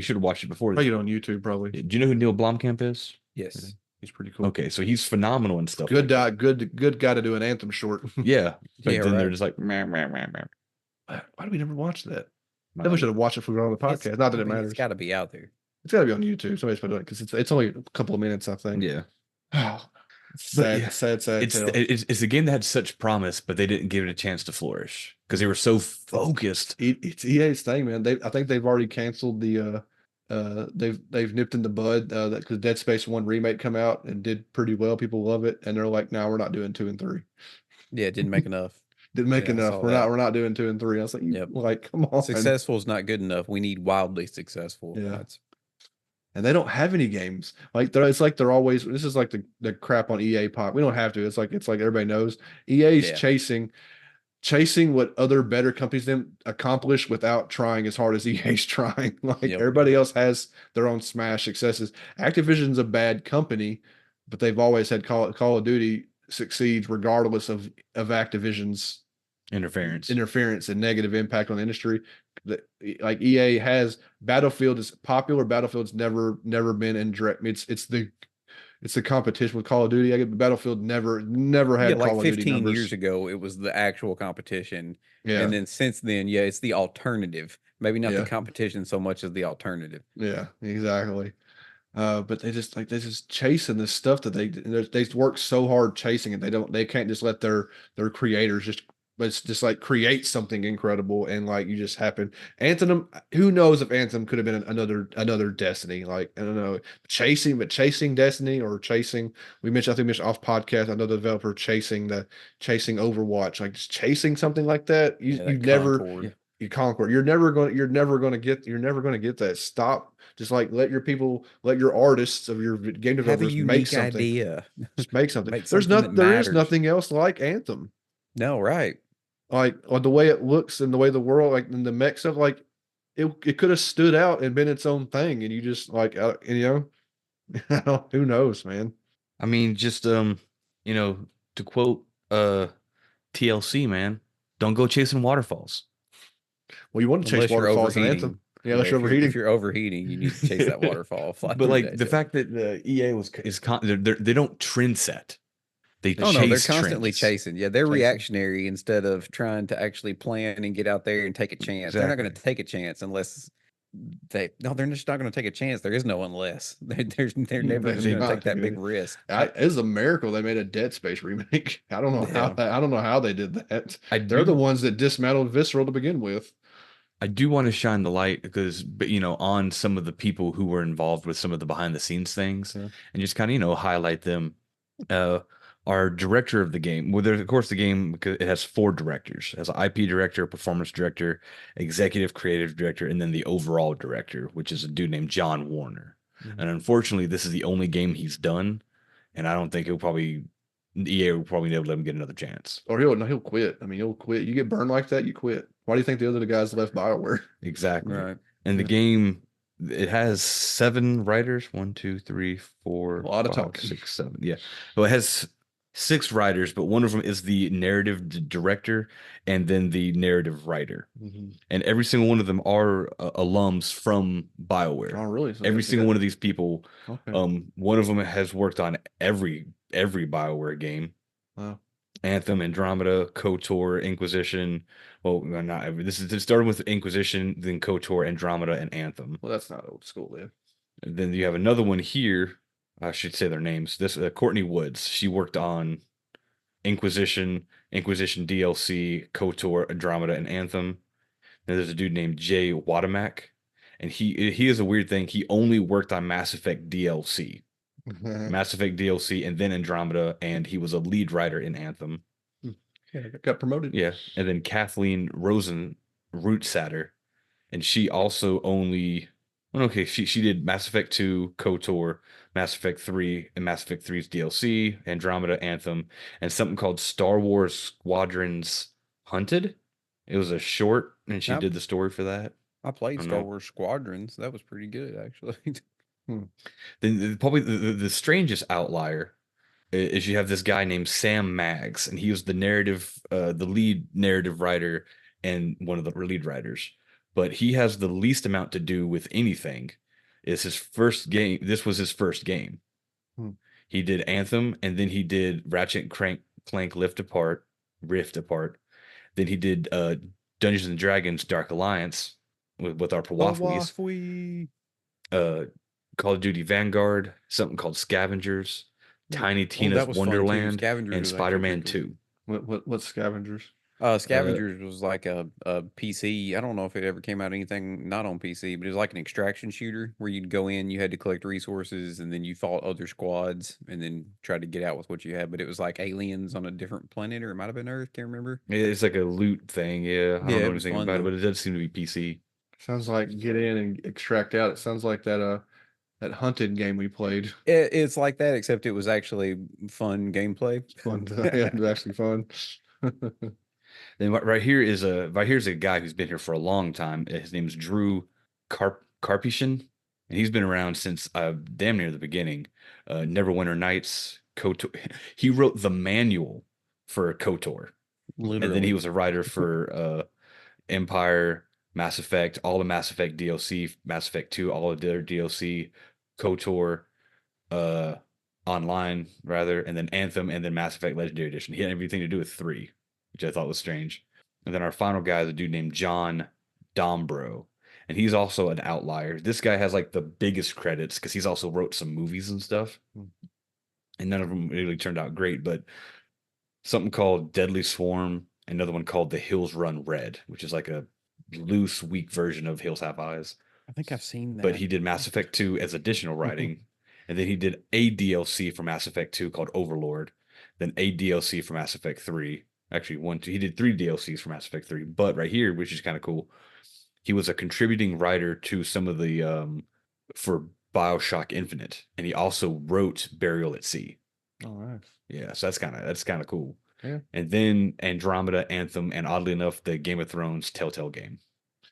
should have watched it before. Probably on YouTube, probably. Do you know who Neil Blomkamp is? Yes. He's pretty cool. Okay, so he's phenomenal and stuff. Good guy to do an Anthem short. Yeah. But Yeah, then right. they're just like, meh, meh, meh, meh. Why do we never watch that? Definitely should have watched it if we were on the podcast. Not that it matters. It's got to be out there. It's got to be on YouTube. Somebody's put it because it's only a couple of minutes, I think. Yeah. Sad tale. It's a game that had such promise, but they didn't give it a chance to flourish because they were so focused. It's EA's thing, man. I think they've already canceled the they've nipped in the bud that because Dead Space 1 remake come out and did pretty well. People love it, and they're like, "No, we're not doing 2 and 3. Yeah, it didn't make enough. Didn't make Yeah, I enough. saw We're that. not doing 2 and 3." I was like, Yep. like, come on. Successful is not good enough. We need wildly successful. Yeah. That's- And they don't have any games. It's like they're always. This is like the crap on EA pop. We don't have to. It's like everybody knows EA's Yeah. chasing what other better companies then accomplish without trying as hard as EA's trying. Like Yep. everybody else has their own smash successes. Activision's a bad company, but they've always had Call of Duty succeeds regardless of Activision's Interference. and negative impact on the industry. Like EA has Battlefield is popular. Battlefield's never been in direct. It's it's a competition with Call of Duty. I get Battlefield never Yeah, had like Call of Duty 15 numbers. years ago, it was the actual competition. Yeah, And then since then, yeah, it's the alternative. Maybe not the yeah, competition so much as the alternative. yeah, exactly. But they just chasing this stuff that they work so hard chasing it. They can't just let their creators just but it's just like create something incredible and like you just happen. Anthem, who knows if Anthem could have been another Destiny? Like I don't know, chasing Destiny or chasing. I think we mentioned off podcast. Another developer chasing Overwatch, like just chasing something like that. You Yeah, you that never Concord. you Conquer. You're never going to get that. Stop. Just like let your artists of your game Have a developers make unique something. idea. Just make something. Make something that There is matters. nothing else like Anthem. No, right. Like the way it looks and the way the world, like and the mech stuff, like it could have stood out and been its own thing, and you just like who knows, man. I mean, just to quote TLC, man, don't go chasing waterfalls. Well, you want to chase Unless you're waterfalls in overheating. Anthem. Yeah, unless you're If overheating. you're overheating, you need to chase that waterfall. Fly But through like that the shit. fact that the EA they don't trend set. They Oh no, they're chase constantly trends. chasing. Yeah, they're Chasing. reactionary instead of trying to actually plan and get out there and take a chance. They're not going to Exactly. take a chance unless they're just not going to take a chance. There is no unless. They're never They're going to not take that big gonna- risk. It's a miracle they made a Dead Space remake. I don't know Yeah. I don't know how they did that. I They're the do ones that dismantled Visceral to begin with. I do want to shine the light because on some of the people who were involved with some of the behind the scenes things Yeah. and just kind of highlight them. Our director of the game, well, there's of course the game because it has 4 directors. It has an IP director, performance director, executive creative director, and then the overall director, which is a dude named John Warner. Mhm. And unfortunately, this is the only game he's done, and I don't think EA will probably never let him get another chance. Or he'll quit. I mean, he'll quit. You get burned like that, you quit. Why do you think the other guys left BioWare? Exactly. Right. And the Yeah. game, it has 7 writers. 1, 2, 3, 4, A lot of 5, talking. 6, 7. Yeah. Well, it has 6 writers, but one of them is the narrative director and then the narrative writer. Mm-hmm. And every single one of them are alums from BioWare. Oh, really? So Every they single got- one of these people, Okay. one of them has worked on every BioWare game. Wow. Anthem, Andromeda, KOTOR, Inquisition. Well, not every. This is it started with Inquisition, then KOTOR, Andromeda, and Anthem. Well, that's not old school then. And then you have another one here. I should say their names. This Courtney Woods. She worked on Inquisition DLC, KOTOR, Andromeda, and Anthem. Then there's a dude named Jay Watamack, and he is a weird thing. He only worked on Mass Effect DLC. Mass Effect DLC, and then Andromeda, and he was a lead writer in Anthem. Yeah, got promoted. Yeah, and then Kathleen Rosen Rootsatter, and she also only she did Mass Effect 2, KOTOR, Mass Effect 3, and Mass Effect 3's DLC, Andromeda, Anthem, and something called Star Wars Squadrons Hunted. It was a short, and she Yep. did the story for that. I played I don't Star know. Wars Squadrons. That was pretty good, actually. Then probably the strangest outlier is you have this guy named Sam Maggs, and he was the lead narrative writer and one of the lead writers. But he has the least amount to do with anything. It's his first game. This was his first game. Hmm. He did Anthem, and then he did Ratchet and Clank Rift Apart. Then he did Dungeons and Dragons Dark Alliance with our Pawafwis. Call of Duty Vanguard, something called Scavengers, Tiny Tina's that was fun, too. Wonderland, Scavengers and was actually Spider-Man pretty 2. What's Scavengers? Scavengers was like a PC. I don't know if it ever came out anything not on PC, but it was like an extraction shooter where you'd go in, you had to collect resources, and then you fought other squads, and then tried to get out with what you had. But it was like aliens on a different planet, or it might have been Earth. Can't remember. It's like a loot thing, yeah. I don't Yeah, know it was anything fun, about it, though. but it does seem to be PC. Sounds like get in and extract out. It sounds like that Hunted game we played. It's like that, except it was actually fun gameplay. Fun. Yeah, it was actually fun. Then here's a guy who's been here for a long time. His name's Drew Karpyshyn, and he's been around since damn near the beginning. Neverwinter Nights, KOTOR. He wrote the manual for KOTOR. Literally. And then he was a writer for Empire, Mass Effect, all the Mass Effect DLC, Mass Effect 2, all of their DLC, KOTOR, Online rather, and then Anthem, and then Mass Effect Legendary Edition. He had everything to do with 3, which I thought was strange. And then our final guy is a dude named John Dombrow, and he's also an outlier. This guy has like the biggest credits because he's also wrote some movies and stuff, and none of them really turned out great. But something called Deadly Swarm, another one called The Hills Run Red, which is like a loose, weak version of Hills Have Eyes. I think I've seen that. But he did Mass Effect 2 as additional writing. And then he did a DLC for Mass Effect 2 called Overlord. Then a DLC for Mass Effect 3. Actually, he did 3 DLCs for Mass Effect 3. But right here, which is kind of cool, he was a contributing writer to some of the for BioShock Infinite. And he also wrote Burial at Sea. Oh, nice. Yeah, so that's kind of cool. Yeah. And then Andromeda, Anthem, and oddly enough, the Game of Thrones Telltale game.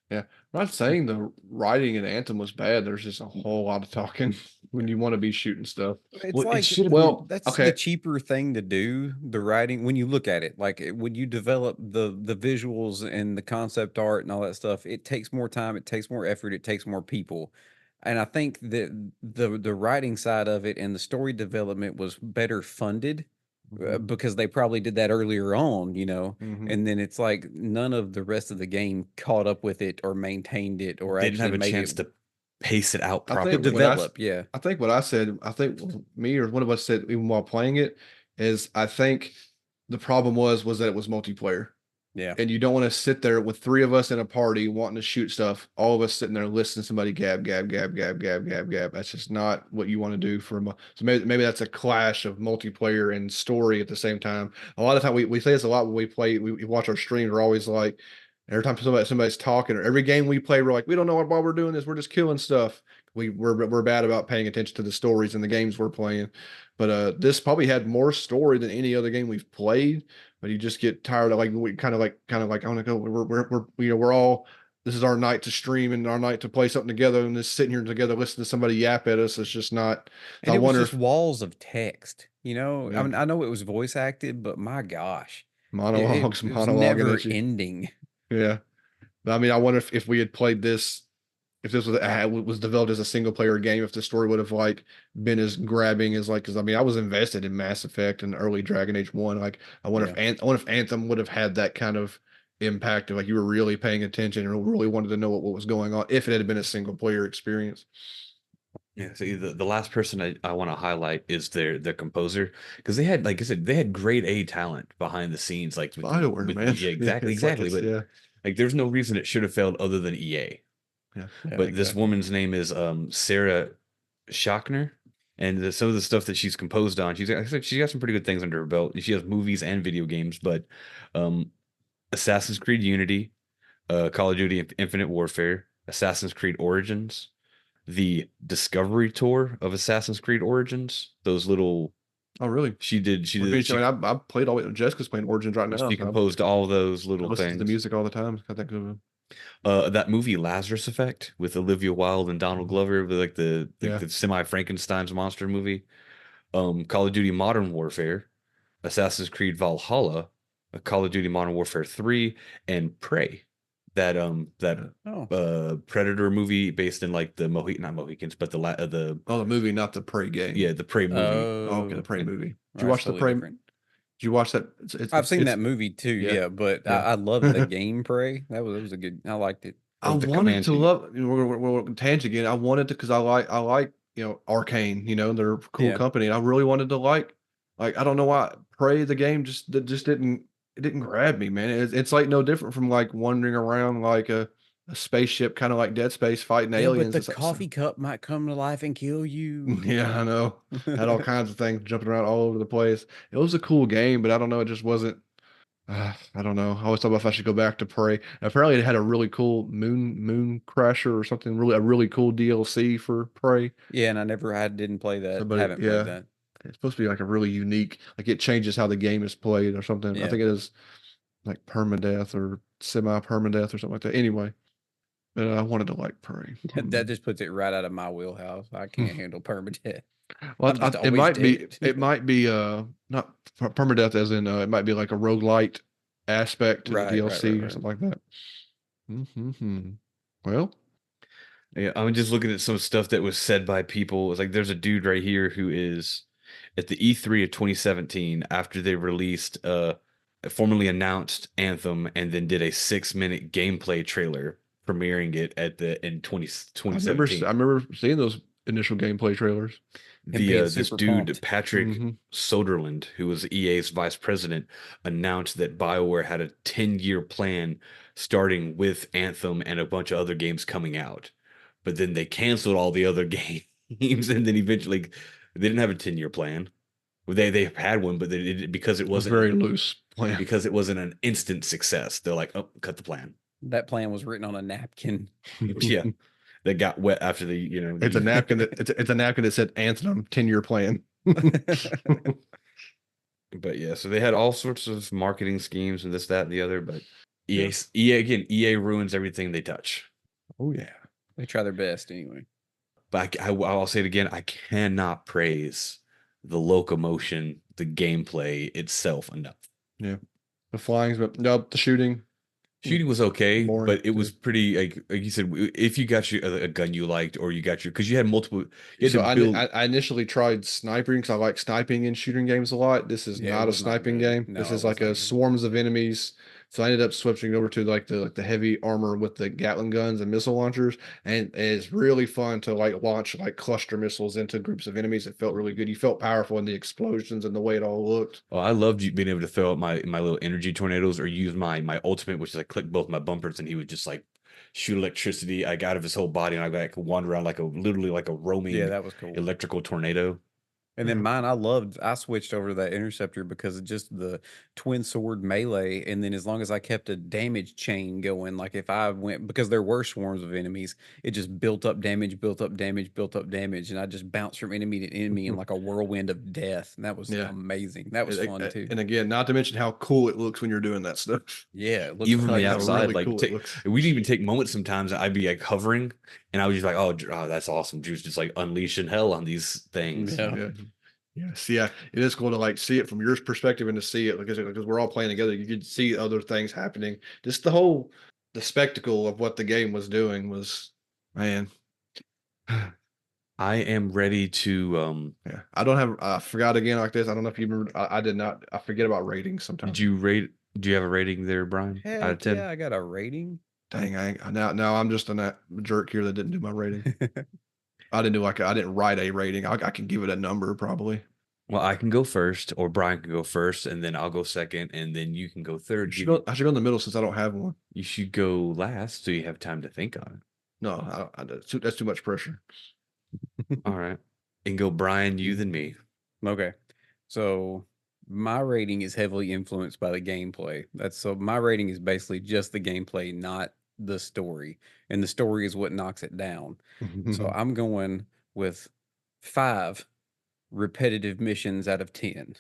Yeah, I'm not saying the writing in Anthem was bad. There's just a whole lot of talking when you want to be shooting stuff. It's Well, it like, should've Well, that's okay. the cheaper thing to do, the writing, when you look at it. Like when you develop the visuals and the concept art and all that stuff, it takes more time, it takes more effort, it takes more people. And I think that the writing side of it and the story development was better funded because they probably did that earlier on, Mhm. and then it's like none of the rest of the game caught up with it or maintained it or Didn't actually have a made chance it to pace it out I properly. think develop. Yeah. I think what I said, I think me or one of us said even while playing it, is I think the problem was that it was multiplayer. Yeah. And you don't want to sit there with 3 of us in a party wanting to shoot stuff, all of us sitting there listening to somebody gab, gab, gab, gab, gab, gab, gab. That's just not what you want to do so maybe that's a clash of multiplayer and story at the same time. A lot of time we say this a lot when we play, we watch our streams, we're always like, every time somebody's talking or every game we play, we're like, we don't know why we're doing this, we're just killing stuff. We're bad about paying attention to the stories in the games we're playing. But this probably had more story than any other game we've played. But you just get tired of like we kind of like I want to go. We're all, this is our night to stream and our night to play something together, and just sitting here together listening to somebody yap at us. It's just not. And I it was wonder just if walls of text, I Yeah. mean, I know it was voice acted, but my gosh, it monologues was monologuing never at you. ending. Yeah, but I mean, I wonder if we had played this, if this was developed as a single player game, if the story would have like been as grabbing as like, because I mean, I was invested in Mass Effect and early Dragon Age 1. Like, I wonder if Anthem would have had that kind of impact of like you were really paying attention and really wanted to know what was going on if it had been a single player experience. Yeah, so the last person I want to highlight is their composer, because they had, like I said, they had grade A talent behind the scenes, like BioWare, man. yeah, exactly, It's like exactly. But yeah. like, there's no reason it should have failed other than EA. Yeah. But this woman's name is Sarah Schachner, and some of the stuff that she's composed on, she's got some pretty good things under her belt. She has movies and video games, but Assassin's Creed Unity, Call of Duty Infinite Warfare, Assassin's Creed Origins, the Discovery Tour of Assassin's Creed Origins, those little. Oh, really? She did. I played all. Jessica's playing Origins right now. She composed all those I little listen to things. the music all the time. Got that good. That movie Lazarus Effect with Olivia Wilde and Donald Glover, with like the semi Frankenstein's monster movie. Call of Duty Modern Warfare, Assassin's Creed Valhalla, Call of Duty Modern Warfare 3, and Prey. That Predator movie based in like the not Mohicans, but the movie, not the Prey game. Yeah, the Prey movie. Okay, the Prey movie. Did you watch the Prey? Did you watch that? I've seen that movie too. Yeah, but I love the game Prey. That was a good. I liked it. I wanted to love. We're tangent again. I wanted to because I like Arcane. They're a cool company, and I really wanted to like I don't know why Prey the game just didn't grab me, man. It's like no different from like wandering around like a spaceship, kind of like Dead Space fighting aliens. But the coffee cup might come to life and kill you. Yeah, I know. Had all kinds of things jumping around all over the place. It was a cool game, but I don't know. It just wasn't. I don't know. I always thought about if I should go back to Prey. Apparently, it had a really cool moon crasher or something. A really cool DLC for Prey. Yeah, and I didn't play that. Haven't played that. It's supposed to be like a really unique, like it changes how the game is played or something. I think it is like permadeath or semi-permadeath or something like that. Anyway, but I wanted to like Prey. That just puts it right out of my wheelhouse. I can't handle permadeath. Well, it might be not permadeath as in it might be like a roguelite aspect to the DLC or something like that. Well, yeah, I'm just looking at some stuff that was said by people. It's like there's a dude right here who is at the E3 of 2017 after they released formally announced Anthem and then did a 6-minute gameplay trailer premiering it in 2017. I remember seeing those initial gameplay trailers. This super dude pumped. Patrick Soderlund, who was EA's vice president, announced that BioWare had a 10-year plan starting with Anthem and a bunch of other games coming out. But then they canceled all the other games, and then eventually they didn't have a 10-year plan. They had one, but they did because it wasn't very loose plan. because it wasn't an instant success. They're like, oh, cut the plan. That plan was written on a napkin. Yeah, that got wet after the It's a napkin it's a napkin that said Anthem 10-year plan. But yeah, so they had all sorts of marketing schemes and this, that, and the other. But EA ruins everything they touch. Oh yeah. They try their best anyway. But I'll say it again, I cannot praise the locomotion, the gameplay itself enough. Yeah. The flying's, but no, the shooting. Shooting was okay, Boring, but it too. was pretty like you said. If you got a gun you liked, or you got because you had multiple. You had So to build. I initially tried sniping because I like sniping in shooting games a lot. This is Yeah, it not a was not sniping good. game. No, This it is was like not a good. swarms of enemies. So I ended up switching over to like the heavy armor with the Gatling guns and missile launchers, and it's really fun to like launch like cluster missiles into groups of enemies. It felt really good. You felt powerful in the explosions and the way it all looked. Oh, I loved you being able to throw out my little energy tornadoes or use my ultimate, which is I click both my bumpers and he would just like shoot electricity like out of his whole body, and I could wander around literally like a roaming Yeah, that was cool. electrical tornado. And then mine, I switched over to that interceptor because of just the twin sword melee. And then as long as I kept a damage chain going, like if I went, because there were swarms of enemies, it just built up damage, built up damage, built up damage. And I just bounced from enemy to enemy in like a whirlwind of death. And that was Yeah. amazing. That was fun too. And again, not to mention how cool it looks when you're doing that stuff. Yeah, it looks Even from like the how outside, really like cool it looks. we'd even take moments sometimes. I'd be like hovering, and I was just like, "Oh, that's awesome!" Juice just like unleashing hell on these things. Yeah. Yeah. Yes, yeah, it is cool to like see it from your perspective and to see it because we're all playing together. You could see other things happening. Just the spectacle of what the game was doing was, man. I am ready to. Yeah, I don't have. I forgot again like this. I don't know if you remember. I did not. I forget about ratings sometimes. Did you rate? Do you have a rating there, Brian? Out of Heck 10? yeah, I got a rating. Dang, now I'm just a jerk here that didn't do my rating. I didn't do I didn't write a rating. I can give it a number probably. Well, I can go first, or Brian can go first, and then I'll go second, and then you can go third. I should go in the middle since I don't have one. You should go last, so you have time to think on No, that's too much pressure. it. All right, and go Brian, you then me. Okay. So my rating is heavily influenced by the gameplay. My rating is basically just the gameplay, not the story. And the story is what knocks it down. So I'm going with 5 repetitive missions out of 10.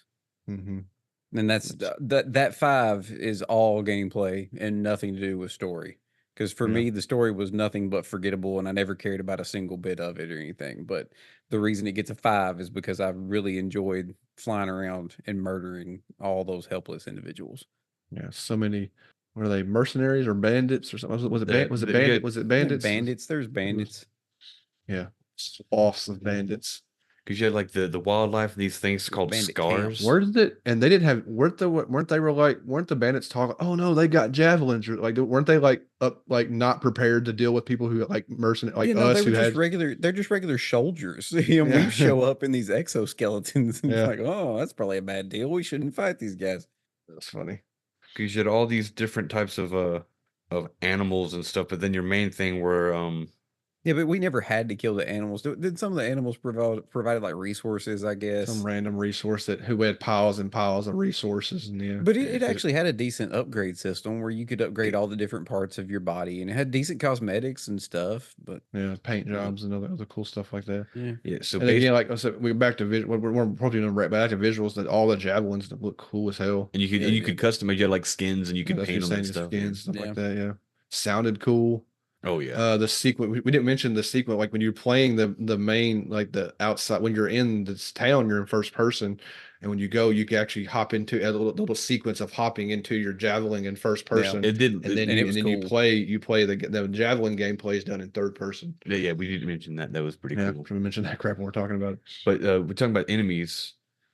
And that's that 5 is all gameplay and nothing to do with story. Because for me, the story was nothing but forgettable, and I never cared about a single bit of it or anything. But the reason it gets a 5 is because I really enjoyed flying around and murdering all those helpless individuals. Yeah, so many. What are they? Mercenaries or bandits or something? Was it bandit? Was it bandits? Bandits. There's bandits. Yeah, swaths of bandits. Because you had like the wildlife, these things called bandit scars. camps. Where did it? And they didn't have. Weren't the bandits talking? Oh no, they got javelins. Or like, weren't they like not prepared to deal with people who like mercenaries like us they who were had just regular. They're just regular soldiers. And we show up in these exoskeletons. And it's like, oh, that's probably a bad deal. We shouldn't fight these guys. That's funny. Because you had all these different types of animals and stuff, but then your main thing were Yeah, but we never had to kill the animals. Did some of the animals provided like resources, I guess? Some random resource who had piles and piles of resources, and yeah. But it actually had a decent upgrade system where you could upgrade all the different parts of your body, and it had decent cosmetics and stuff. But yeah, paint jobs and other cool stuff like that. yeah. So And again, like I said, we're back to we're probably doing back to visuals. That all the javelins that look cool as hell. and you could customize. You had like skins, and you could That's paint what them you're and saying, stuff. skins, stuff Yeah. like that. Yeah, sounded cool. Oh yeah. The sequence we didn't mention the sequence, like when you're playing the main, like the outside, when you're in this town, you're in first person, and when you go, you can actually hop into a little sequence of hopping into your javelin in first person. It did, and then it was you cool. play the javelin gameplay is done in third person. yeah. We didn't mention that. That was pretty Yeah, cool. we mentioned that crap when we're talking about it. But we're talking about enemies.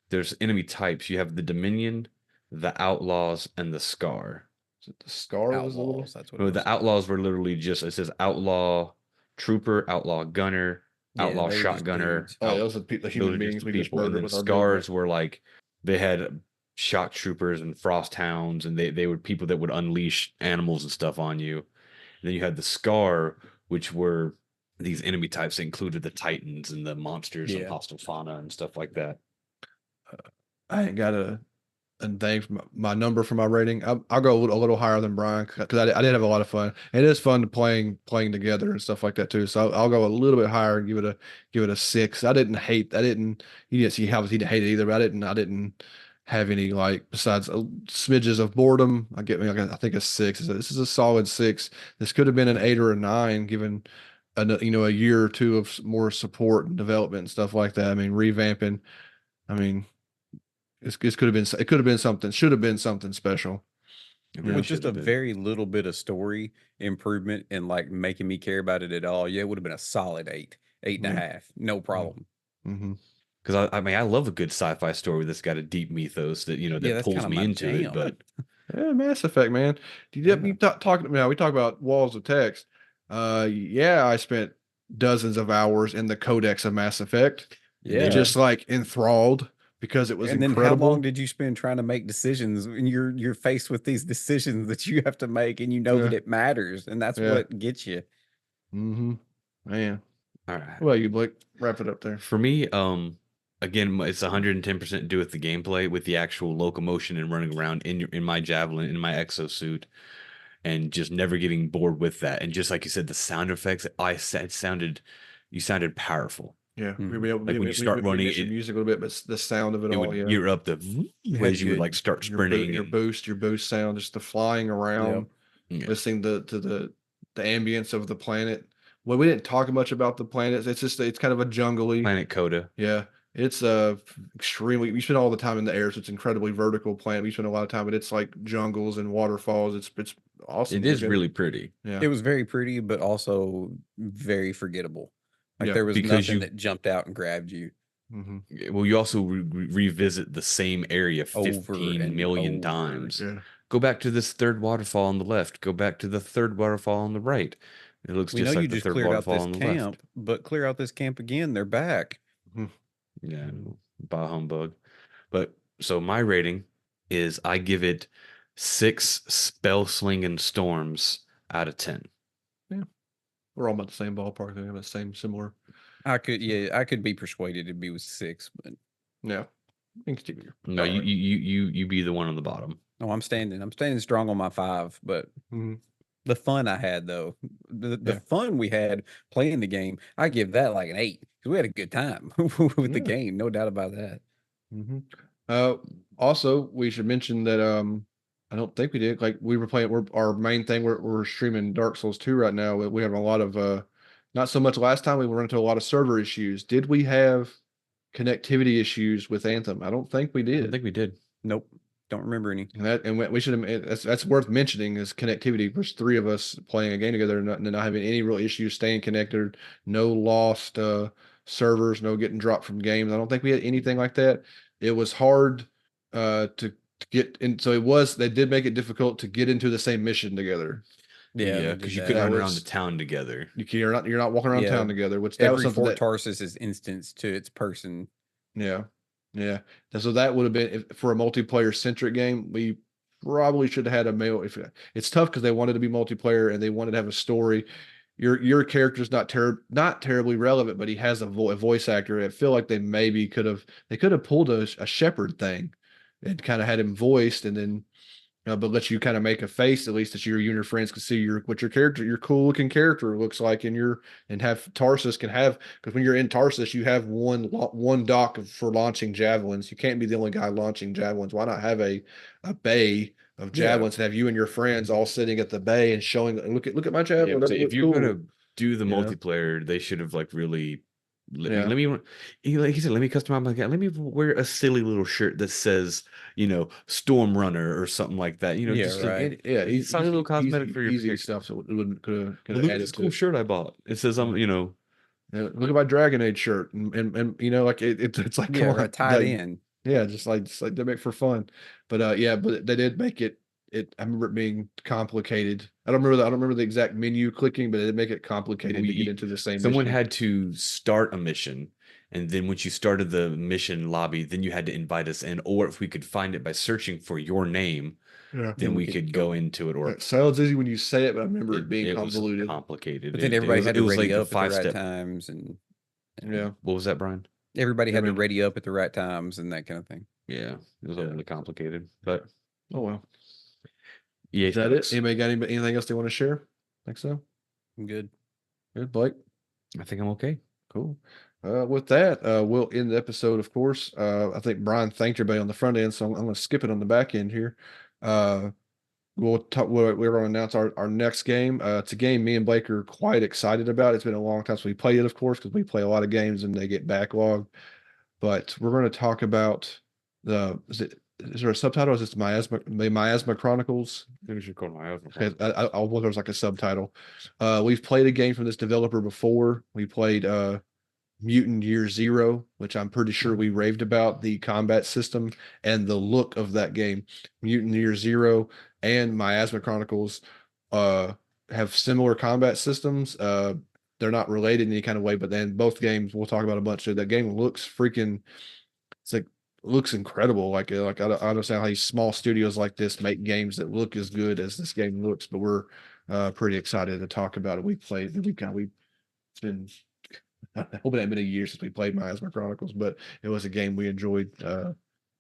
there's enemy types. You have the Dominion, the Outlaws, and the Scar. Is it the Scar was a little? Outlaws. That's what Well, it was. the Outlaws were literally just, it says Outlaw Trooper, Outlaw Gunner, Yeah, Outlaw they were just Shotgunner. dudes. Oh, those are the Those human are beings just we the just people. And murdered then with our Scars were like, they had shock troopers and frost hounds, and they were people that would unleash animals and stuff on you. And then you had the Scar, which were these enemy types that included the Titans and the monsters and Yeah. hostile fauna and stuff like that. I ain't got a thing for my number for my rating. I'll go a little higher than Brian because I did have a lot of fun. It is fun to playing together and stuff like that too. So I'll go a little bit higher and give it a 6. I didn't hate. I didn't. You didn't see how he didn't hate it either. But I didn't have any like besides smidges of boredom. I get me like I think a 6. This is a solid 6. This could have been an 8 or a 9 given a year or two of more support and development and stuff like that. I mean revamping. I mean. It could have been. It could have been something. Should have been something special. It With really just should a have been. very little bit of story improvement and like making me care about it at all, yeah, it would have been a solid 8, 8.5, no problem. Mm-hmm. Because I mean, I love a good sci-fi story that's got a deep mythos that Yeah, that that's pulls kinda me my into it. jam. But Yeah, Mass Effect, man. You talking now? We talk about walls of text. Yeah, I spent dozens of hours in the Codex of Mass Effect. Yeah. Just like enthralled because it was And then how incredible. long did you spend trying to make decisions when you're faced with these decisions that you have to make and you know that Yeah. it matters and that's Yeah. what gets you. Mm-hmm. Man. all right, Well, you Blake, wrap it up there. for me, again, it's 110% to do with the gameplay, with the actual locomotion and running around in my javelin, in my exosuit, and just never getting bored with that. And just like you said, the sound effects, you sounded powerful. Yeah, Mhm. Like when you start running, mentioned music a little bit, but the sound of it It all, would yeah. gear up the had as you would good- like start sprinting. your boost sound, just the flying around, Yeah. listening to the ambience of the planet. Well, we didn't talk much about the planets. It's just it's kind of a jungly. Planet Coda. Yeah, it's extremely. We spend all the time in the air, so it's incredibly vertical planet. We spend a lot of time, but it's like jungles and waterfalls. It's awesome. It is looking. really pretty. Yeah. It was very pretty, but also very forgettable. Like Yeah, there was because nothing you- that jumped out and grabbed you. Mm-hmm. Well, you also revisit the same area Over 15 and million over. times. Yeah. Go back to this third waterfall on the left. Go back to the third waterfall on the right. It looks We just know like you the just third cleared out waterfall this on the camp, left. but clear out this camp again. They're back. Yeah, bah humbug. But so my rating is I give it 6 spell slinging storms out of 10. We're all about the same ballpark. They have the same similar. I could be persuaded to be with 6, but Yeah. Thanks, Steve. No, you be the one on the bottom. no, I'm standing strong on my 5. But Mhm. the fun I had though, the Yeah. fun we had playing the game, I give that like an 8 because we had a good time with the Yeah. game, no doubt about that. Mm-hmm. Also, we should mention that I don't think we did. Like we were playing, our main thing. We're streaming Dark Souls 2 right now. We have a lot of not so much last time. We run into a lot of server issues. Did we have connectivity issues with Anthem? I don't think we I did. don't think we did. Nope, don't remember any. And we should have. That's worth mentioning is connectivity. There's 3 of us playing a game together and not having any real issues staying connected. No lost servers. No getting dropped from games. I don't think we had anything like that. It was hard to get in. So they did make it difficult to get into the same mission together. Yeah, Because you did couldn't that. run around the town together. You're not walking around Yeah. town together. Which that was Every something Fort that Tarsus is instanced to its person. yeah. And so that would have been for a multiplayer centric game. We probably should have had a male. If it's tough because they wanted to be multiplayer and they wanted to have a story. Your character's not terribly relevant, but he has a voice actor. I feel like they could have pulled a Shepherd thing and kind of had him voiced, and then but let you kind of make a face at least that you and your friends can see your cool looking character looks like and have Tarsus can have, because when you're in Tarsus you have one dock for launching javelins. You can't be the only guy launching javelins. Why not have a bay of javelins and have you and your friends all sitting at the bay and showing look at my javelin. So if you're gonna do the You know? multiplayer, they should have like really let Yeah. me like he said, let me customize my guy. Let me wear a silly little shirt that says, Storm Runner or something like that. Yeah, just right. It's a little cosmetic for your easy character. stuff. So it wouldn't could Look at this cool shirt I bought. It says Look at my Dragon Age shirt, and like it's like Yeah, come on, right, tied in. Yeah, just like they make for fun. But yeah, but they did make it. I remember it being complicated. I don't remember the exact menu clicking, but it did make it complicated to get into the same Someone mission. had to start a mission, and then once you started the mission lobby, then you had to invite us in, or if we could find it by searching for your name, Yeah. then we could go into it. Or It sounds easy when you say it, but I remember it being it was convoluted. complicated. But then everybody had it to was ready like a up at the right 5-step. times, and Yeah. What was that, Brian? everybody had to Everybody- ready up at the right times and that kind of thing. Yeah, it was Yeah. overly complicated, but Oh well. yeah, Is that it? Anybody got anything else they want to share? Think so? I'm good. Good, Blake. I think I'm okay. Cool. With that, we'll end the episode, of course. I think Brian thanked everybody on the front end, so I'm going to skip it on the back end here. We'll talk. We're going to announce our next game. It's a game me and Blake are quite excited about. It's been a long time since we played it, of course, because we play a lot of games and they get backlogged. But we're going to talk about is there a subtitle? Is this the Miasma Chronicles? I think we should call my Okay, I wonder if there's like a subtitle. We've played a game from this developer before. We played Mutant Year Zero, which I'm pretty sure we raved about the combat system and the look of that game. Mutant Year Zero and Miasma Chronicles have similar combat systems. They're not related in any kind of way, but then both games we'll talk about a bunch. So that game looks freaking. It's like looks incredible. Like I don't understand how these small studios like this make games that look as good as this game looks. But we're pretty excited to talk about it. It's been. I hope it ain't been a year since we played Miasma Chronicles, but it was a game we enjoyed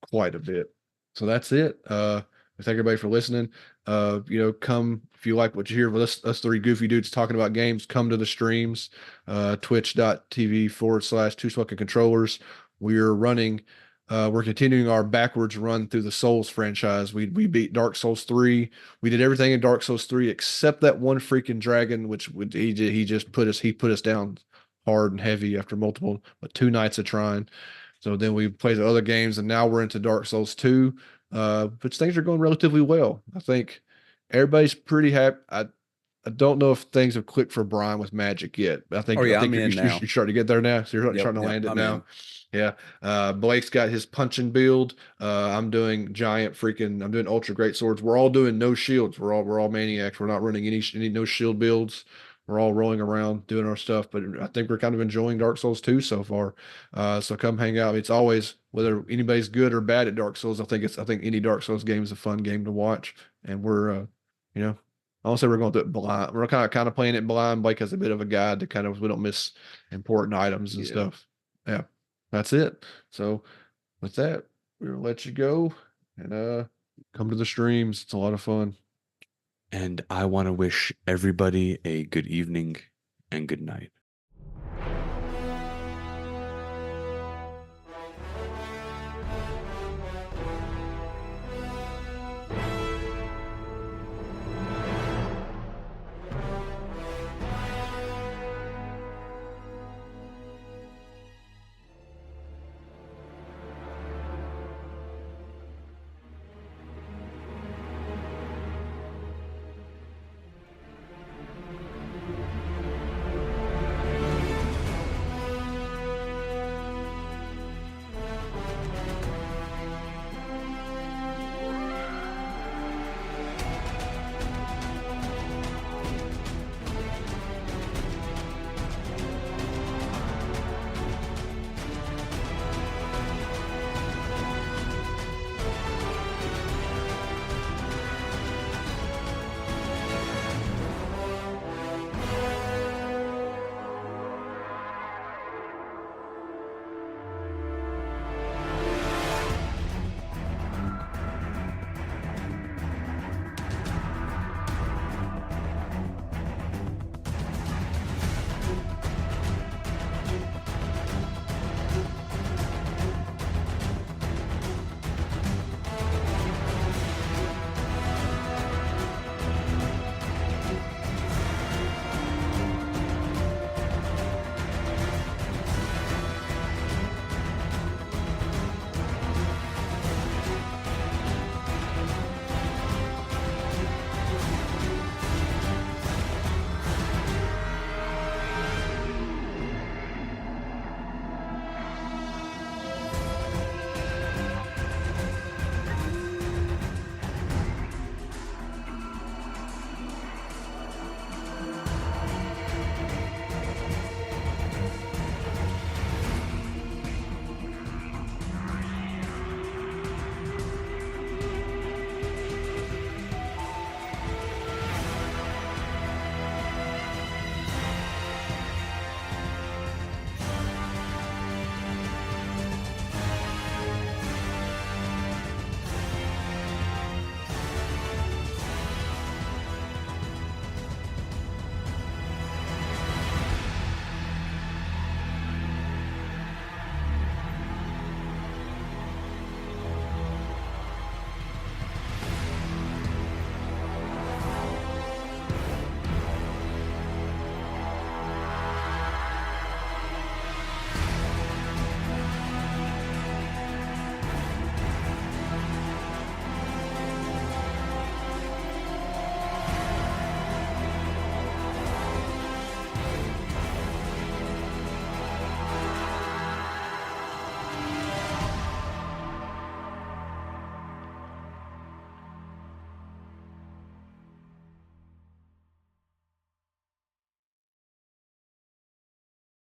quite a bit. So that's it. We thank everybody for listening. Come if you like what you hear with us three goofy dudes talking about games, come to the streams, twitch.tv/Two Smoking Controllers. We're continuing our backwards run through the Souls franchise. We beat Dark Souls 3. We did everything in Dark Souls 3 except that one freaking dragon, which he put us down hard and heavy after but 2 nights of trying. So then we played the other games, and now we're into Dark Souls 2. But things are going relatively well. I think everybody's pretty happy. I don't know if things have clicked for Brian with Magic yet, but I think you're starting to get there now. So you're starting to land it now. Yeah. Blake's got his punching build. I'm doing I'm doing ultra great swords. We're all doing no shields. We're all maniacs. We're not running any no shield builds. We're all rolling around doing our stuff, but I think we're kind of enjoying Dark Souls 2 so far. So come hang out. It's always whether anybody's good or bad at Dark Souls. I think any Dark Souls game is a fun game to watch, and we're I don't say we're going to do it blind. We're kind of playing it blind. Blake has a bit of a guide to we don't miss important items and stuff. Yeah, that's it. So with that, we'll let you go and come to the streams. It's a lot of fun. And I want to wish everybody a good evening and good night.